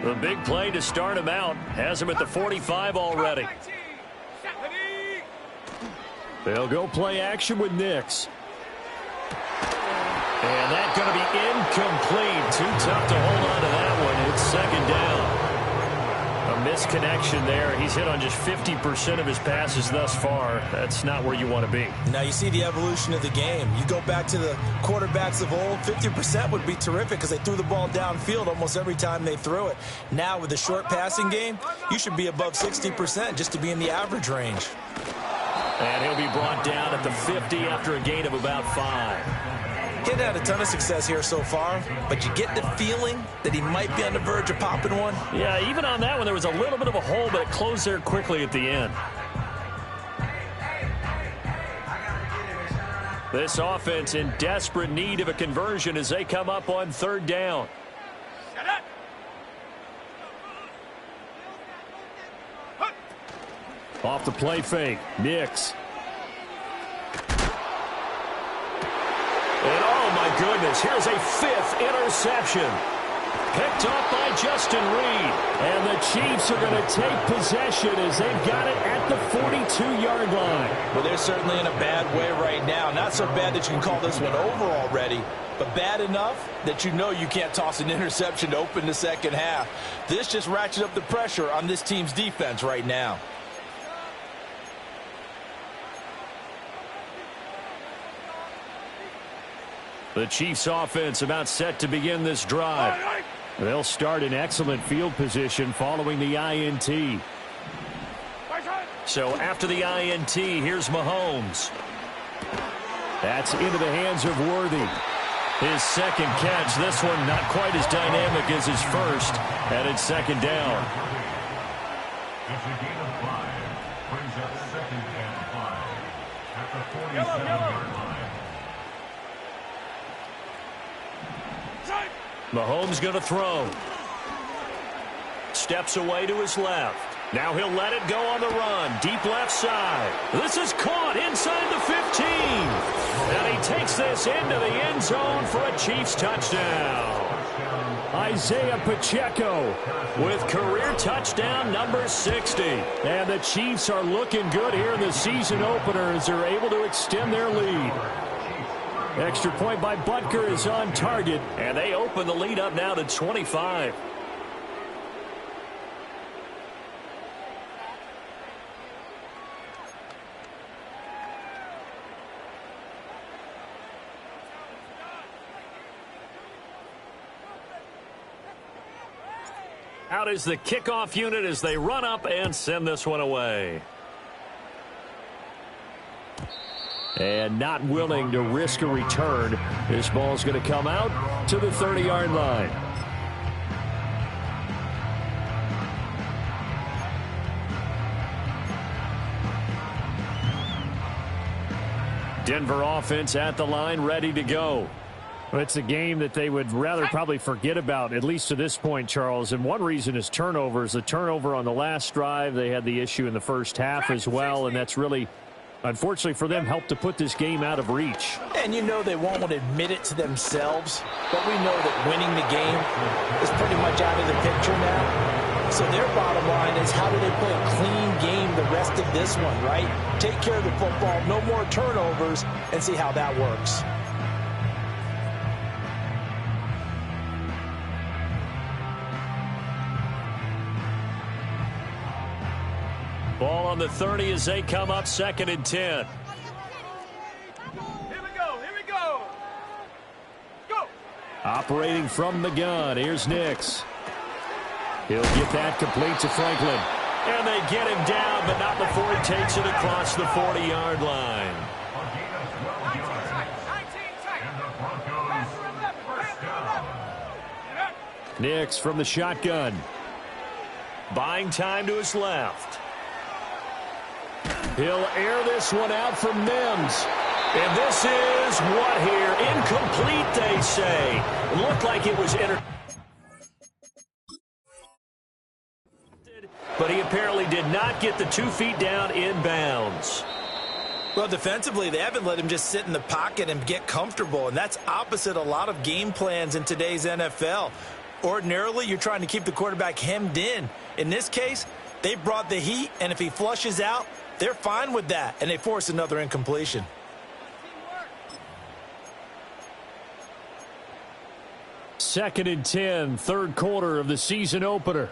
The big play to start him out has him at the 45 already. They'll go play action with Nix. And that's going to be incomplete. Too tough to hold on to that one. It's 2nd down. A misconnection there. He's hit on just 50% of his passes thus far. That's not where you want to be. Now you see the evolution of the game. You go back to the quarterbacks of old, 50% would be terrific because they threw the ball downfield almost every time they threw it. Now with the short passing game, you should be above 60% just to be in the average range. And he'll be brought down at the 50 after a gain of about 5. Getting had a ton of success here so far, but you get the feeling that he might be on the verge of popping one. Yeah, even on that one, there was a little bit of a hole, but it closed there quickly at the end. This offense in desperate need of a conversion as they come up on 3rd down. Off the play fake, Nix. And oh my goodness, here's a 5th interception. Picked off by Justin Reed. And the Chiefs are going to take possession as they've got it at the 42-yard line. Well, they're certainly in a bad way right now. Not so bad that you can call this one over already, but bad enough that you know you can't toss an interception to open the second half. This just ratchets up the pressure on this team's defense right now. The Chiefs offense about set to begin this drive. They'll start in excellent field position following the INT. So after the INT, here's Mahomes. That's into the hands of Worthy. His second catch, this one not quite as dynamic as his first, and it's second down. It's a gain of 5. Brings up 2nd and 5 at the 47-yard line. Mahomes going to throw. Steps away to his left. Now he'll let it go on the run. Deep left side. This is caught inside the 15. And he takes this into the end zone for a Chiefs touchdown. Isaiah Pacheco with career touchdown number 60. And the Chiefs are looking good here in the season opener as they're able to extend their lead. Extra point by Butker is on target, and they open the lead up now to 25. Out is the kickoff unit as they run up and send this one away. And not willing to risk a return. This ball's going to come out to the 30-yard line. Denver offense at the line, ready to go. It's a game that they would rather probably forget about, at least to this point, Charles. And one reason is turnovers. The turnover on the last drive, they had the issue in the first half as well, and that's really, unfortunately for them, helped to put this game out of reach. And you know they won't want to admit it to themselves, but we know that winning the game is pretty much out of the picture now. So their bottom line is, how do they play a clean game the rest of this one, right? Take care of the football, no more turnovers, and see how that works. Ball on the 30 as they come up 2nd and 10. Here we go. Go. Operating from the gun, here's Nix. He'll get that complete to Franklin. And they get him down, but not before he takes it across the 40-yard line. Nix from the shotgun. Buying time to his left. He'll air this one out for Mims. And this is what here? Incomplete, they say. It looked like it was but he apparently did not get the 2 feet down in bounds. Well, defensively, they haven't let him just sit in the pocket and get comfortable, and that's opposite a lot of game plans in today's NFL. Ordinarily, you're trying to keep the quarterback hemmed in. In this case, they brought the heat, and if he flushes out, they're fine with that, and they force another incompletion. Second and 10, third quarter of the season opener.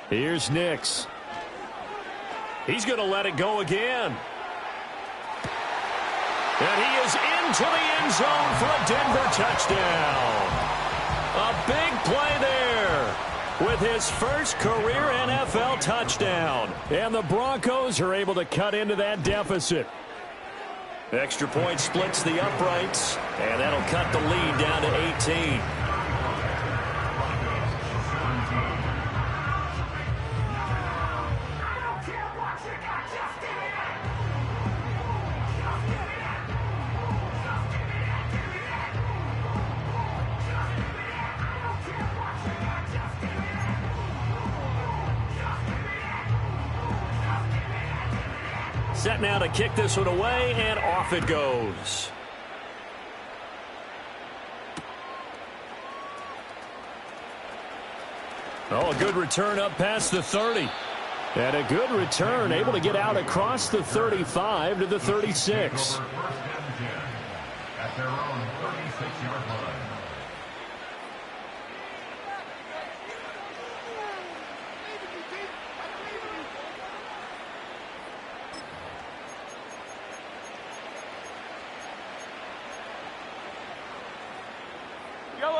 Here's Nix. He's going to let it go again. And he is into the end zone for a Denver touchdown. A big play there with his first career NFL touchdown. And the Broncos are able to cut into that deficit. Extra point splits the uprights, and that'll cut the lead down to 18. Set now to kick this one away, and off it goes. Oh, a good return up past the 30. And a good return, able to get out across the 35 to the 36. At their own 36-yard line.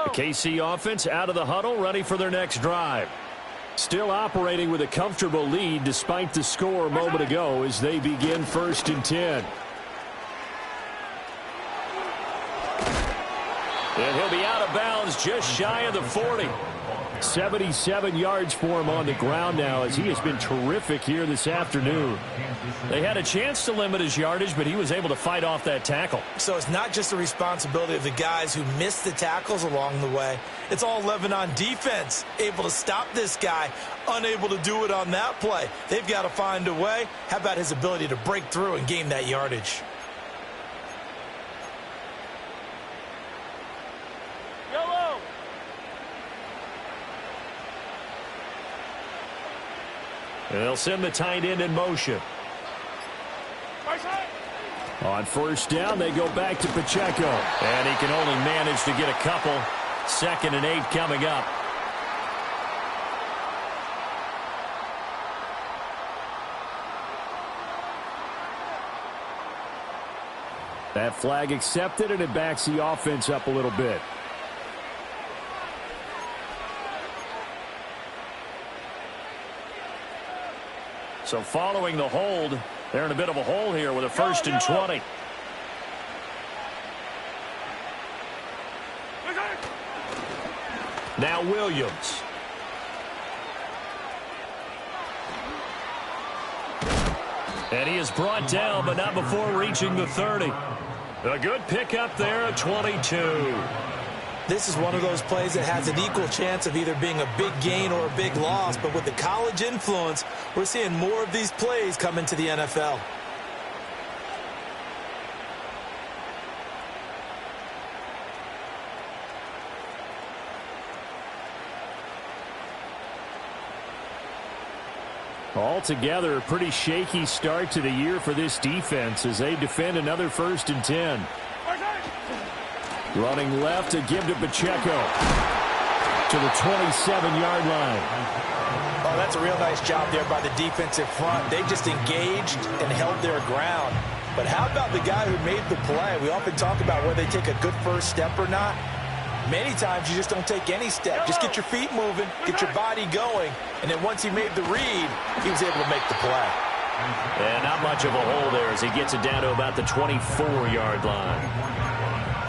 The KC offense out of the huddle, ready for their next drive. Still operating with a comfortable lead despite the score a moment ago as they begin 1st and 10. And he'll be out of bounds just shy of the 40. 77 yards for him on the ground now as he has been terrific here this afternoon. They had a chance to limit his yardage, but he was able to fight off that tackle. So it's not just the responsibility of the guys who missed the tackles along the way. It's all 11 on defense, able to stop this guy, unable to do it on that play. They've got to find a way. How about his ability to break through and gain that yardage? And they'll send the tight end in motion. On 1st down, they go back to Pacheco. And he can only manage to get a couple. 2nd and 8 coming up. That flag accepted, and it backs the offense up a little bit. So following the hold, they're in a bit of a hole here with a 1st and 20. Now Williams. And he is brought down, but not before reaching the 30. A good pickup there at 22. This is one of those plays that has an equal chance of either being a big gain or a big loss, but with the college influence, we're seeing more of these plays come into the NFL. Altogether, a pretty shaky start to the year for this defense as they defend another 1st and 10. Running left to give to Pacheco to the 27-yard line. Oh, that's a real nice job there by the defensive front. They just engaged and held their ground. But how about the guy who made the play? We often talk about whether they take a good first step or not. Many times you just don't take any step. Just get your feet moving, get your body going, and then once he made the read, he was able to make the play. And not much of a hole there as he gets it down to about the 24-yard line.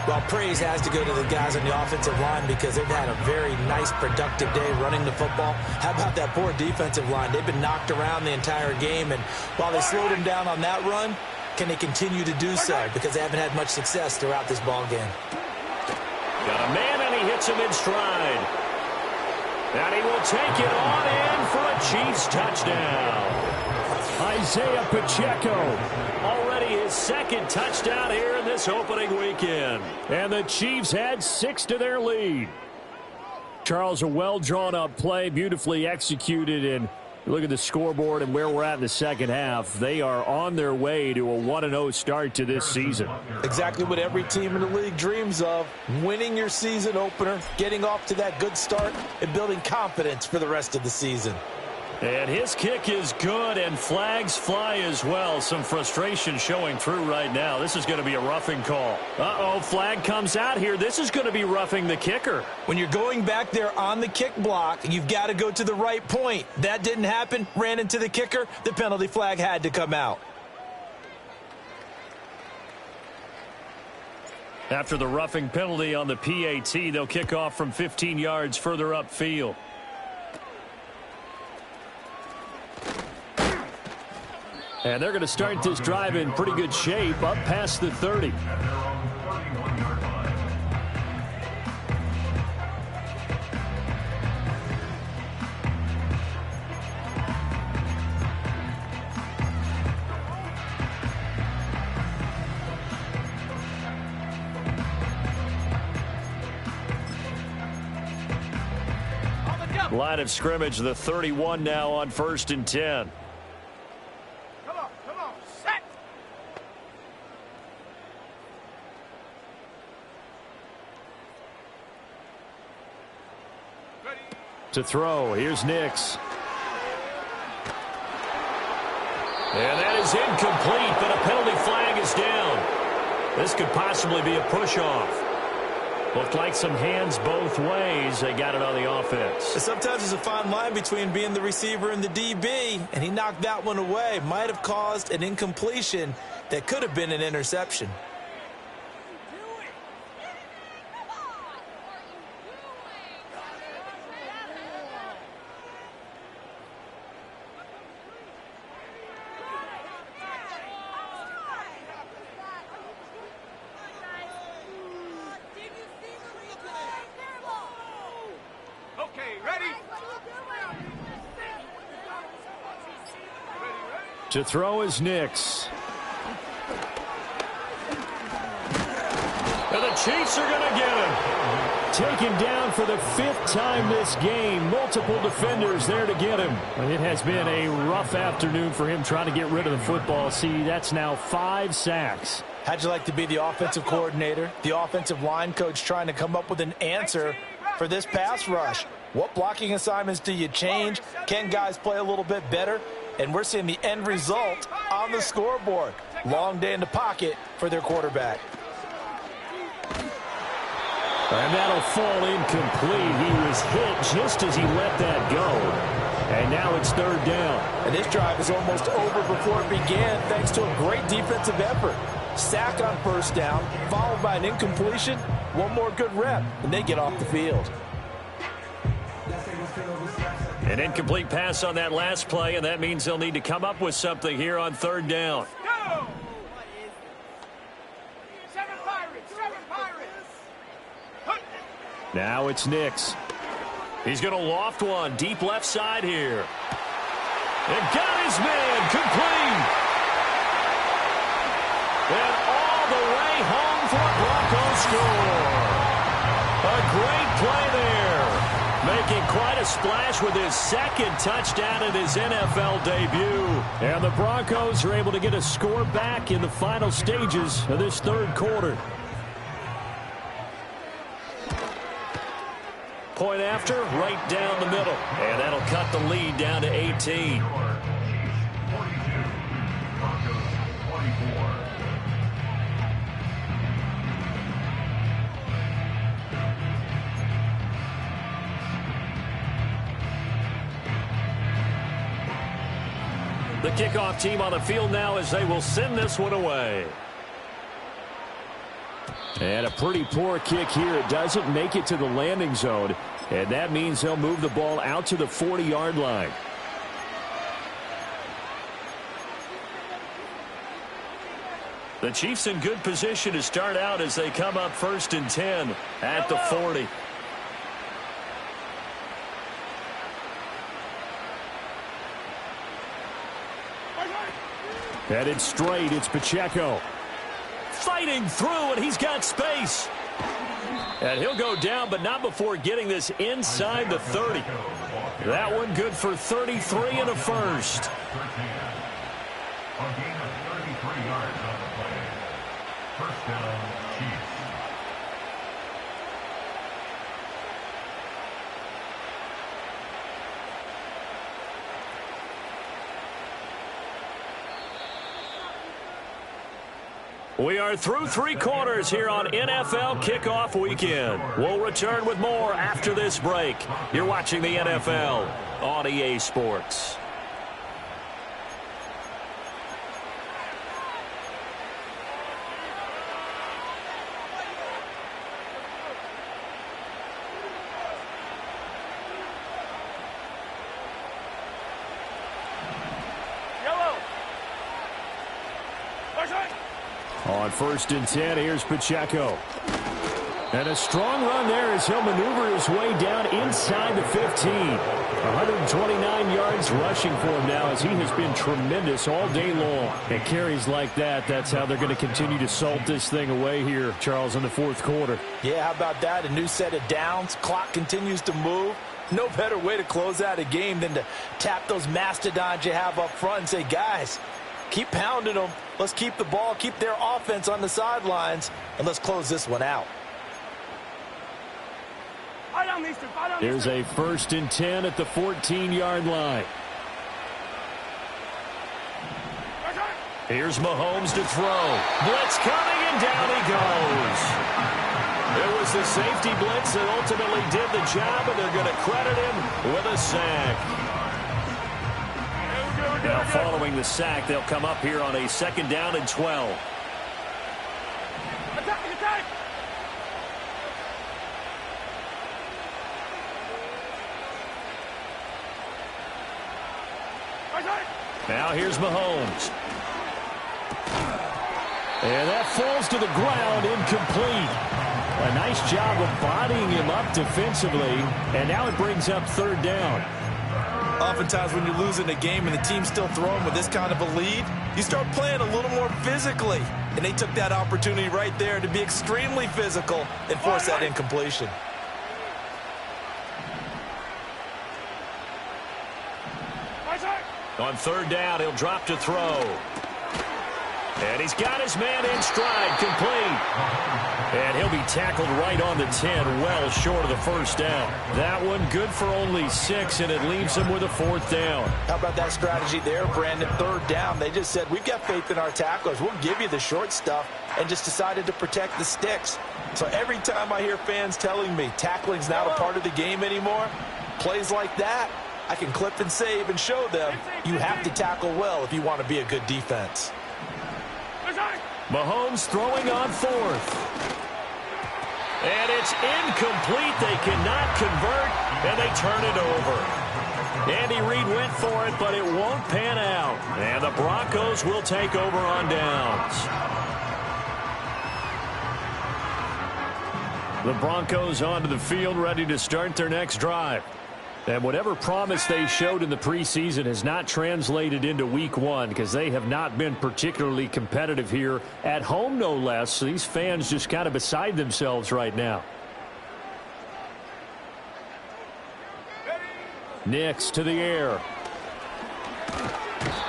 Well, praise has to go to the guys on the offensive line because they've had a very nice, productive day running the football. How about that poor defensive line? They've been knocked around the entire game, and while they slowed them down on that run, can they continue to do so? Because they haven't had much success throughout this ball game. Got a man, and he hits him in stride. And he will take it on in for a Chiefs touchdown. Isaiah Pacheco. Already his 2nd touchdown here in this opening weekend. And the Chiefs had 6 to their lead. Charles, a well-drawn-up play, beautifully executed, and look at the scoreboard and where we're at in the second half. They are on their way to a 1-0 start to this season. Exactly what every team in the league dreams of, winning your season opener, getting off to that good start, and building confidence for the rest of the season. And his kick is good, and flags fly as well. Some frustration showing through right now. This is going to be a roughing call. Uh-oh, flag comes out here. This is going to be roughing the kicker. When you're going back there on the kick block, you've got to go to the right point. That didn't happen. Ran into the kicker. The penalty flag had to come out. After the roughing penalty on the PAT, they'll kick off from 15 yards further upfield. And they're going to start this drive in pretty good shape, up past the 30. Line of scrimmage, the 31 now on 1st and 10. Come on, set. Ready. To throw, here's Nix. And that is incomplete, but a penalty flag is down. This could possibly be a push-off. Looked like some hands both ways. They got it on the offense. Sometimes there's a fine line between being the receiver and the DB, and he knocked that one away. Might have caused an incompletion that could have been an interception. To throw is Nix. And the Chiefs are going to get him. Taken down for the 5th time this game. Multiple defenders there to get him. And it has been a rough afternoon for him trying to get rid of the football. See, that's now 5 sacks. How'd you like to be the offensive coordinator, the offensive line coach trying to come up with an answer for this pass rush? What blocking assignments do you change? Can guys play a little bit better? And we're seeing the end result on the scoreboard. Long day in the pocket for their quarterback. And that'll fall incomplete. He was hit just as he let that go. And now it's 3rd down. And this drive is almost over before it began thanks to a great defensive effort. Sack on 1st down, followed by an incompletion. One more good rep, and they get off the field. An incomplete pass on that last play, and that means they'll need to come up with something here on 3rd down. Go! 7 Pirates! Now it's Nix. He's going to loft one deep left side here. And got his man complete. And all the way home for a Broncos score. A great play there. Making quite a splash with his 2nd touchdown in his NFL debut. And the Broncos are able to get a score back in the final stages of this 3rd quarter. Point after, right down the middle. And that'll cut the lead down to 18. The kickoff team on the field now as they will send this one away. And a pretty poor kick here. It doesn't make it to the landing zone. And that means they'll move the ball out to the 40-yard line. The Chiefs in good position to start out as they come up 1st and 10 at the 40. Headed straight, it's Pacheco. Fighting through, and he's got space. And he'll go down, but not before getting this inside the 30. That one good for 33 and a first. A gain of 33 yards on the play. 1st down, Chiefs. We are through 3 quarters here on NFL Kickoff Weekend. We'll return with more after this break. You're watching the NFL on EA Sports. On 1st and 10, here's Pacheco. And a strong run there as he'll maneuver his way down inside the 15. 129 yards rushing for him now as he has been tremendous all day long. And carries like that, that's how they're going to continue to salt this thing away here, Charles, in the 4th quarter. Yeah, how about that? A new set of downs. Clock continues to move. No better way to close out a game than to tap those mastodons you have up front and say, guys, keep pounding them. Let's keep the ball, keep their offense on the sidelines, and let's close this one out. Here's a 1st and 10 at the 14-yard line. Here's Mahomes to throw. Blitz coming, and down he goes. It was the safety blitz that ultimately did the job, and they're going to credit him with a sack. Now, following the sack, they'll come up here on a 2nd down and 12. Now here's Mahomes. And that falls to the ground, incomplete. A nice job of bodying him up defensively, and now it brings up 3rd down. Oftentimes when you're losing a game and the team's still throwing with this kind of a lead, you start playing a little more physically. And they took that opportunity right there to be extremely physical and force that incompletion. On 3rd down, he'll drop to throw. And he's got his man in stride, complete. And he'll be tackled right on the 10, well short of the 1st down. That one good for only 6, and it leaves him with a 4th down. How about that strategy there, Brandon? 3rd down, they just said, we've got faith in our tacklers. We'll give you the short stuff, and just decided to protect the sticks. So every time I hear fans telling me tackling's not a part of the game anymore, plays like that, I can clip and save and show them you have to tackle well if you want to be a good defense. Mahomes throwing on 4th. And it's incomplete. They cannot convert, and they turn it over. Andy Reid went for it, but it won't pan out. And the Broncos will take over on downs. The Broncos onto the field, ready to start their next drive. And whatever promise they showed in the preseason has not translated into week 1 because they have not been particularly competitive here at home, no less. So these fans just kind of beside themselves right now. Nix to the air.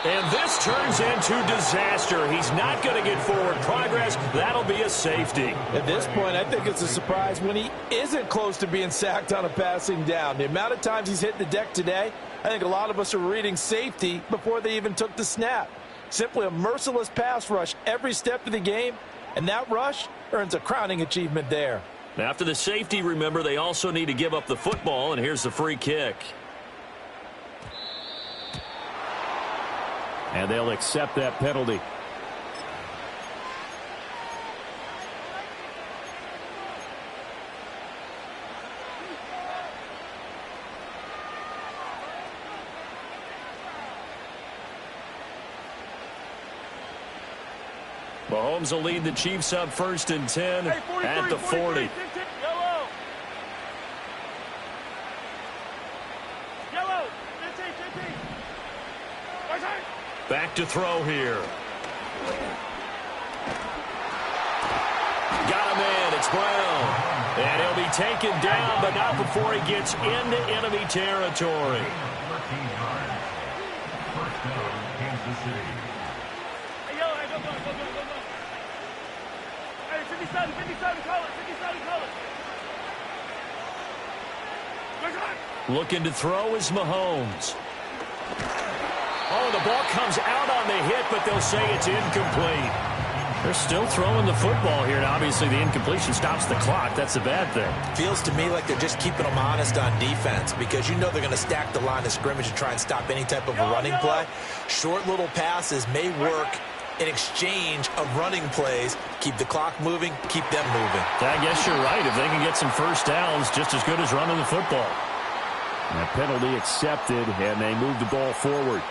And this turns into disaster. He's not going to get forward progress. That'll be a safety. At this point, I think it's a surprise when he isn't close to being sacked on a passing down. The amount of times he's hit the deck today, I think a lot of us are reading safety before they even took the snap. Simply a merciless pass rush every step of the game, and that rush earns a crowning achievement there. After the safety, remember, they also need to give up the football, and here's the free kick. And they'll accept that penalty. Mahomes will lead the Chiefs up 1st and 10 at the 40. Back to throw here. Got a man. It's Brown. And he'll be taken down, but not before he gets into enemy territory. Looking to throw is Mahomes. Oh, the ball comes out on the hit, but they'll say it's incomplete. They're still throwing the football here, and obviously the incompletion stops the clock. That's a bad thing. Feels to me like they're just keeping them honest on defense because you know they're going to stack the line of scrimmage and try and stop any type of a running play. Short little passes may work in exchange of running plays. Keep the clock moving, keep them moving. I guess you're right. If they can get some 1st downs, just as good as running the football. And a penalty accepted, and they move the ball forward.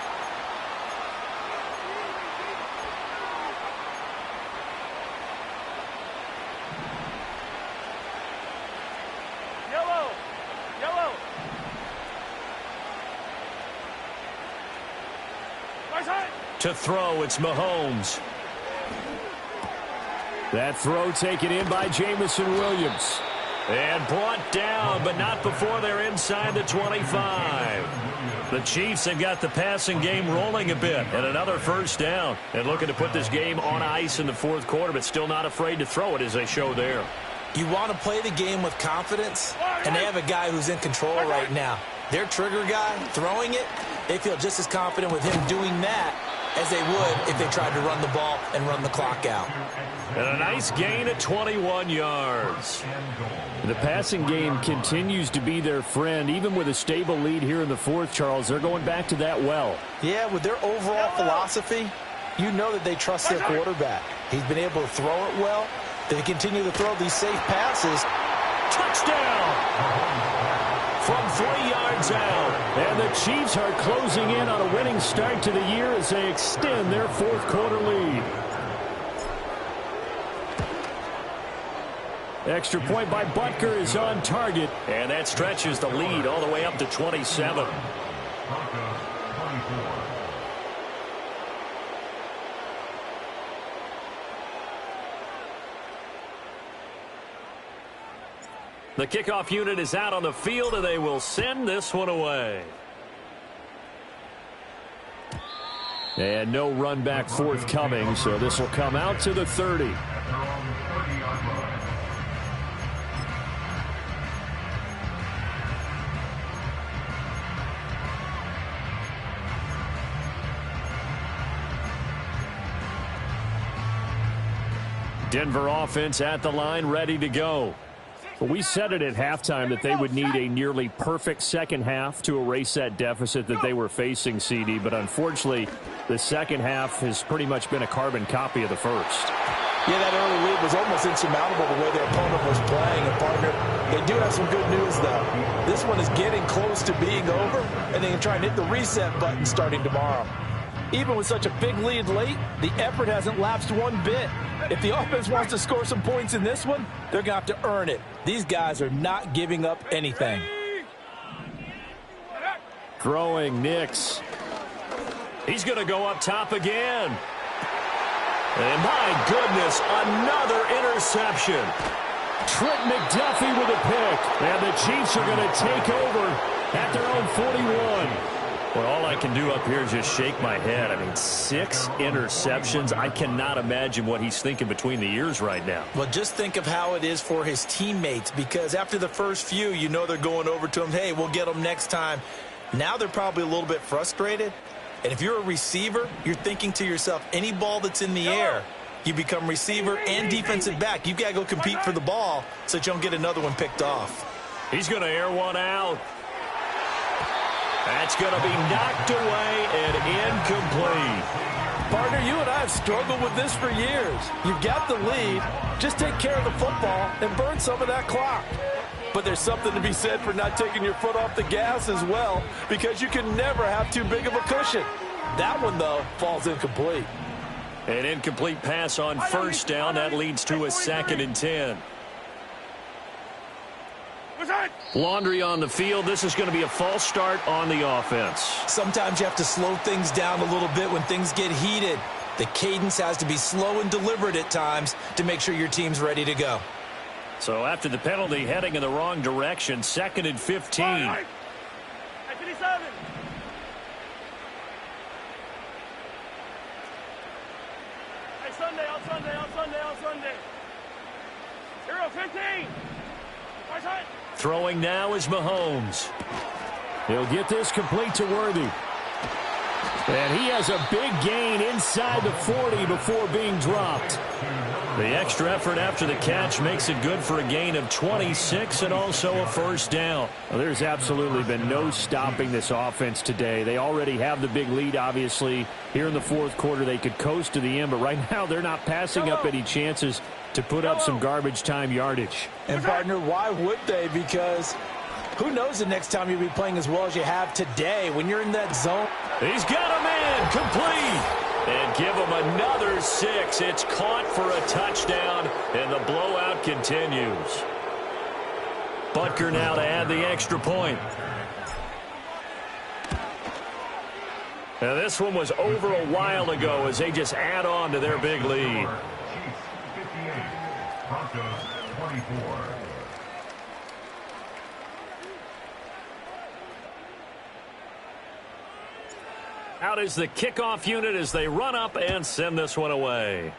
To throw, it's Mahomes. That throw taken in by Jamison Williams. And brought down, but not before they're inside the 25. The Chiefs have got the passing game rolling a bit, and another first down. And looking to put this game on ice in the fourth quarter, but still not afraid to throw it as they show there. You want to play the game with confidence, and they have a guy who's in control right now. Their trigger guy, throwing it, they feel just as confident with him doing that as they would if they tried to run the ball and run the clock out. And a nice gain at 21 yards. The passing game continues to be their friend. Even with a stable lead here in the fourth, Charles, they're going back to that well. Yeah, with their overall philosophy, you know that they trust their quarterback. He's been able to throw it well. They continue to throw these safe passes. Touchdown! From 3 yards out. And the Chiefs are closing in on a winning start to the year as they extend their fourth quarter lead. Extra point by Butker is on target. And that stretches the lead all the way up to 27. The kickoff unit is out on the field, and they will send this one away. And no run back forthcoming, so this will come out to the 30. Denver offense at the line, ready to go. Well, we said it at halftime that they would need a nearly perfect second half to erase that deficit that they were facing, CD. But unfortunately, the second half has pretty much been a carbon copy of the first. Yeah, that early lead was almost insurmountable the way their opponent was playing. And, partner, they do have some good news, though. This one is getting close to being over, and they can try and hit the reset button starting tomorrow. Even with such a big lead late, the effort hasn't lapsed one bit. If the offense wants to score some points in this one, they're going to have to earn it. These guys are not giving up anything. Throwing Nix. He's going to go up top again. And my goodness, another interception. Trent McDuffie with a pick. And the Chiefs are going to take over at their own 41. Well, all I can do up here is just shake my head. I mean, 6 interceptions. I cannot imagine what he's thinking between the ears right now. Well, just think of how it is for his teammates, because after the first few, you know they're going over to him, hey, we'll get them next time. Now they're probably a little bit frustrated. And if you're a receiver, you're thinking to yourself, any ball that's in the air, you become receiver and defensive back. You've got to go compete for the ball so that you don't get another one picked off. He's going to air one out. That's going to be knocked away and incomplete. Partner, you and I have struggled with this for years. You've got the lead. Just take care of the football and burn some of that clock. But there's something to be said for not taking your foot off the gas as well, because you can never have too big of a cushion. That one, though, falls incomplete. An incomplete pass on first down. That leads to a 2nd and 10. Laundry on the field. This is going to be a false start on the offense. Sometimes you have to slow things down a little bit when things get heated. The cadence has to be slow and deliberate at times to make sure your team's ready to go. So after the penalty, heading in the wrong direction, 2nd and 15. Hey, Sunday, on Sunday. 0-15. Throwing now is Mahomes. He'll get this complete to Worthy. And he has a big gain inside the 40 before being dropped. The extra effort after the catch makes it good for a gain of 26 and also a first down. Well, there's absolutely been no stopping this offense today. They already have the big lead, obviously. Here in the fourth quarter, they could coast to the end, but right now they're not passing up any chances to put up some garbage time yardage. And, partner, why would they? Because who knows the next time you'll be playing as well as you have today when you're in that zone. He's got a man complete. And give him another 6. It's caught for a touchdown, and the blowout continues. Butker now to add the extra point. Now this one was over a while ago as they just add on to their big lead. Out is the kickoff unit as they run up and send this one away.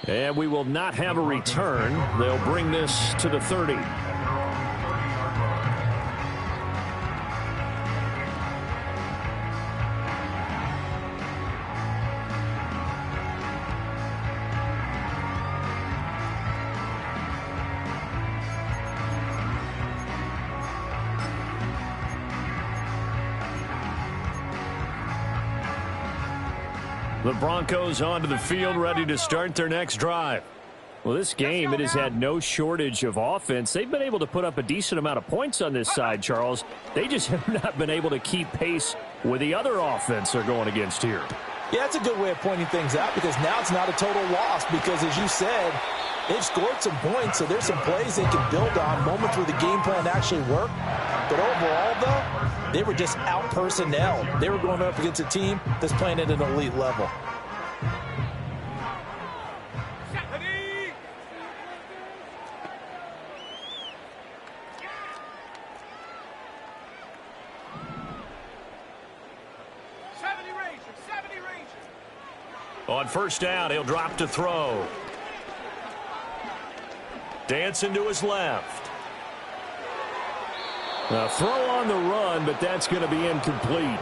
And we will not have a return. They'll bring this to the 30. The Broncos onto the field, ready to start their next drive. Well, this game, it has had no shortage of offense. They've been able to put up a decent amount of points on this side, Charles. They just have not been able to keep pace with the other offense they're going against here. Yeah, that's a good way of pointing things out because now it's not a total loss because, as you said, they've scored some points, so there's some plays they can build on, moments where the game plan actually worked. But overall, though, they were just out-personnel. They were going up against a team that's playing at an elite level. On first down, he'll drop to throw. Dancing to his left. A throw on the run, but that's going to be incomplete.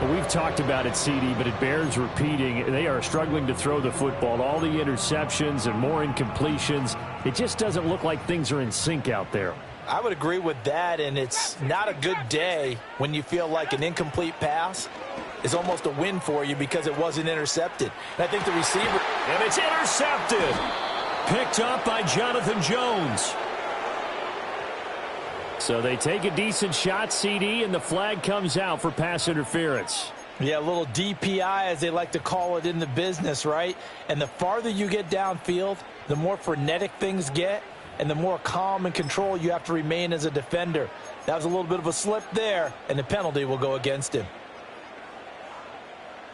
Well, we've talked about it, CD, but it bears repeating. They are struggling to throw the football. All the interceptions and more incompletions. It just doesn't look like things are in sync out there. I would agree with that, and it's not a good day when you feel like an incomplete pass is almost a win for you because it wasn't intercepted. And I think the receiver... And it's intercepted. Picked up by Jonathan Jones. So they take a decent shot, CD, and the flag comes out for pass interference. Yeah, a little DPI, as they like to call it in the business, right? And the farther you get downfield, the more frenetic things get, and the more calm and control you have to remain as a defender. That was a little bit of a slip there, and the penalty will go against him.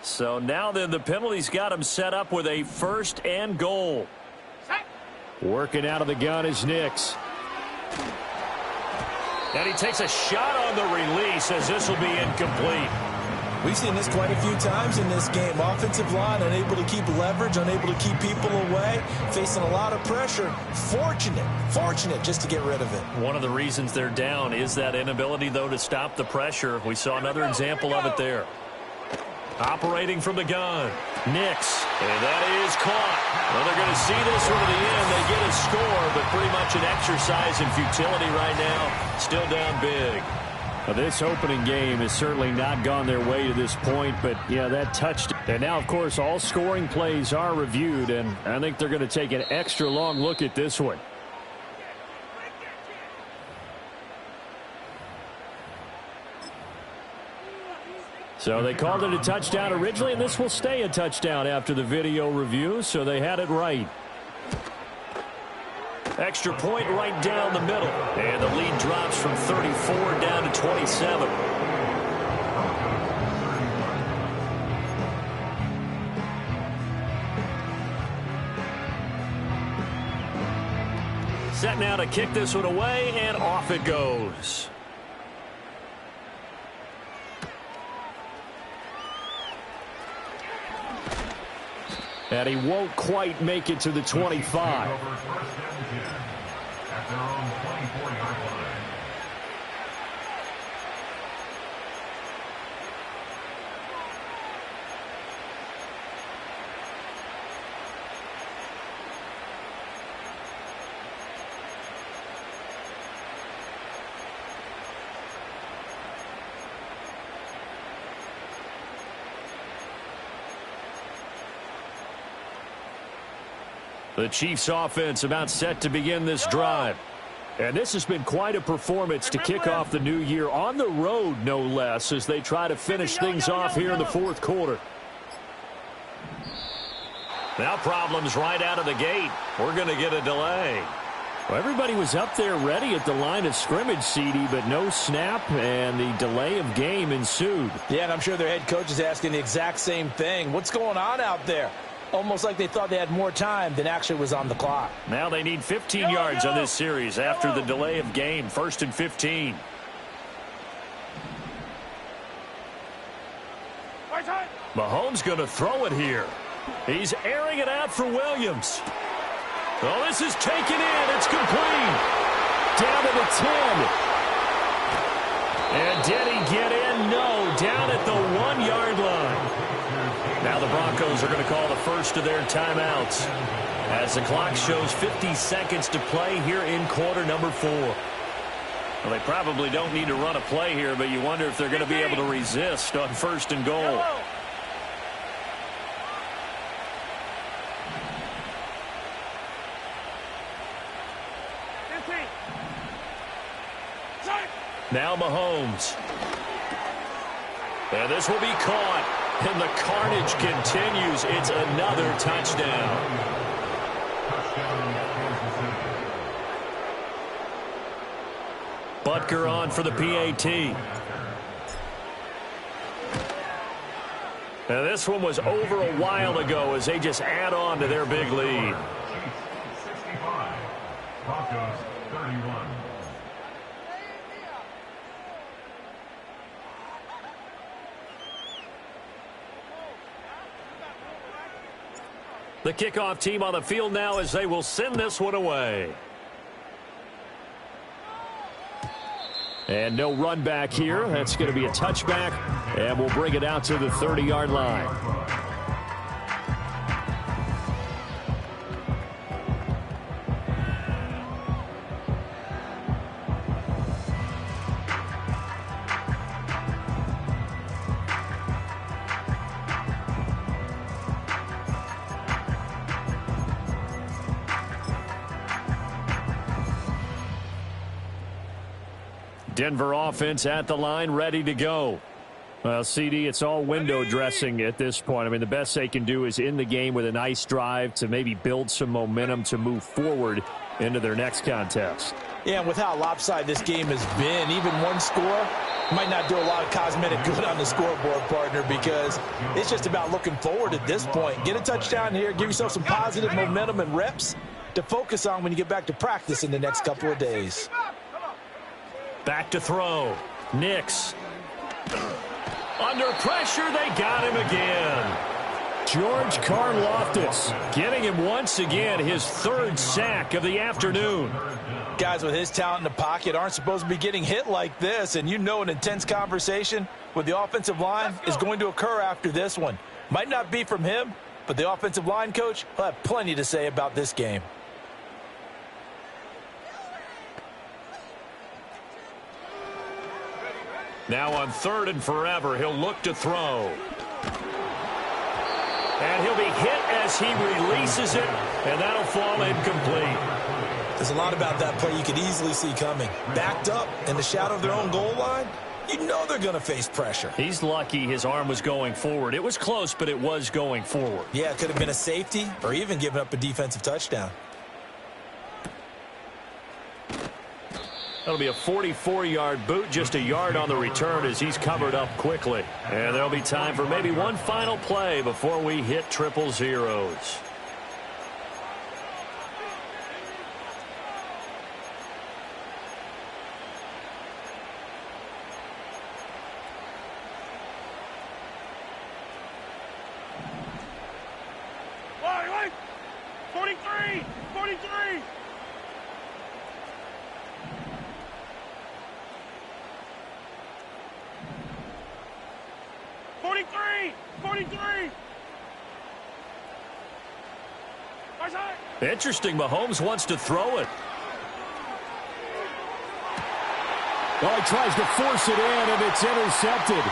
So now then the penalty's got him set up with a 1st and goal. Working out of the gun is Nix. And he takes a shot on the release as this will be incomplete. We've seen this quite a few times in this game. Offensive line unable to keep leverage, unable to keep people away, facing a lot of pressure. Fortunate just to get rid of it. One of the reasons they're down is that inability, though, to stop the pressure. We saw another example of it there. Operating from the gun, Nix, and that is caught. Well, they're going to see this one to the end. They get a score, but pretty much an exercise in futility right now. Still down big. Well, this opening game has certainly not gone their way to this point, but, yeah, that touched. And now, of course, all scoring plays are reviewed, and I think they're going to take an extra long look at this one. So they called it a touchdown originally, and this will stay a touchdown after the video review, so they had it right. Extra point right down the middle. And the lead drops from 34 down to 27. Set now to kick this one away, and off it goes. And he won't quite make it to the 25. The Chiefs offense about set to begin this drive. And this has been quite a performance to kick off the new year on the road, no less, as they try to finish things off here in the fourth quarter. Now problems right out of the gate. We're going to get a delay. Well, everybody was up there ready at the line of scrimmage, CD, but no snap, and the delay of game ensued. Yeah, and I'm sure their head coach is asking the exact same thing. What's going on out there? Almost like they thought they had more time than actually was on the clock. Now they need 15 yards on this series after the delay of game. 1st and 15. Mahomes going to throw it here. He's airing it out for Williams. Oh, this is taken in. It's complete. Down to the 10. And did he get in? No, down at the 1-yard line. Now the Broncos are going to call the first of their timeouts as the clock shows 50 seconds to play here in quarter number 4. Well, they probably don't need to run a play here, but you wonder if they're going to be able to resist on 1st and goal. Now Mahomes. And this will be caught. And the carnage continues. It's another touchdown. Butker on for the PAT. And this one was over a while ago as they just add on to their big lead. 65. Broncos 31. The kickoff team on the field now as they will send this one away. And no run back here. That's going to be a touchback, and we'll bring it out to the 30-yard line. Denver offense at the line, ready to go. Well, CD, it's all window dressing at this point. I mean, the best they can do is in the game with a nice drive to maybe build some momentum to move forward into their next contest. Yeah, and with how lopsided this game has been, even one score might not do a lot of cosmetic good on the scoreboard, partner, because it's just about looking forward at this point. Get a touchdown here, give yourself some positive momentum and reps to focus on when you get back to practice in the next couple of days. Back to throw. Nix. Under pressure, they got him again. George Karlaftis getting him once again his 3rd sack of the afternoon. Guys with his talent in the pocket aren't supposed to be getting hit like this, and you know an intense conversation with the offensive line is going to occur after this one. Might not be from him, but the offensive line coach will have plenty to say about this game. Now on 3rd and forever, he'll look to throw. And he'll be hit as he releases it, and that'll fall incomplete. There's a lot about that play you could easily see coming. Backed up in the shadow of their own goal line, you know they're going to face pressure. He's lucky his arm was going forward. It was close, but it was going forward. Yeah, it could have been a safety or even given up a defensive touchdown. That'll be a 44-yard boot, just a yard on the return as he's covered up quickly. And there'll be time for maybe one final play before we hit 000s. Wait! 43! 43! Interesting. Mahomes wants to throw it. Well, he tries to force it in, and it's intercepted.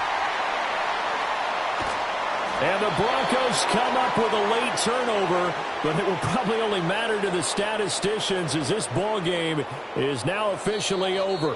And the Broncos come up with a late turnover, but it will probably only matter to the statisticians as this ball game is now officially over.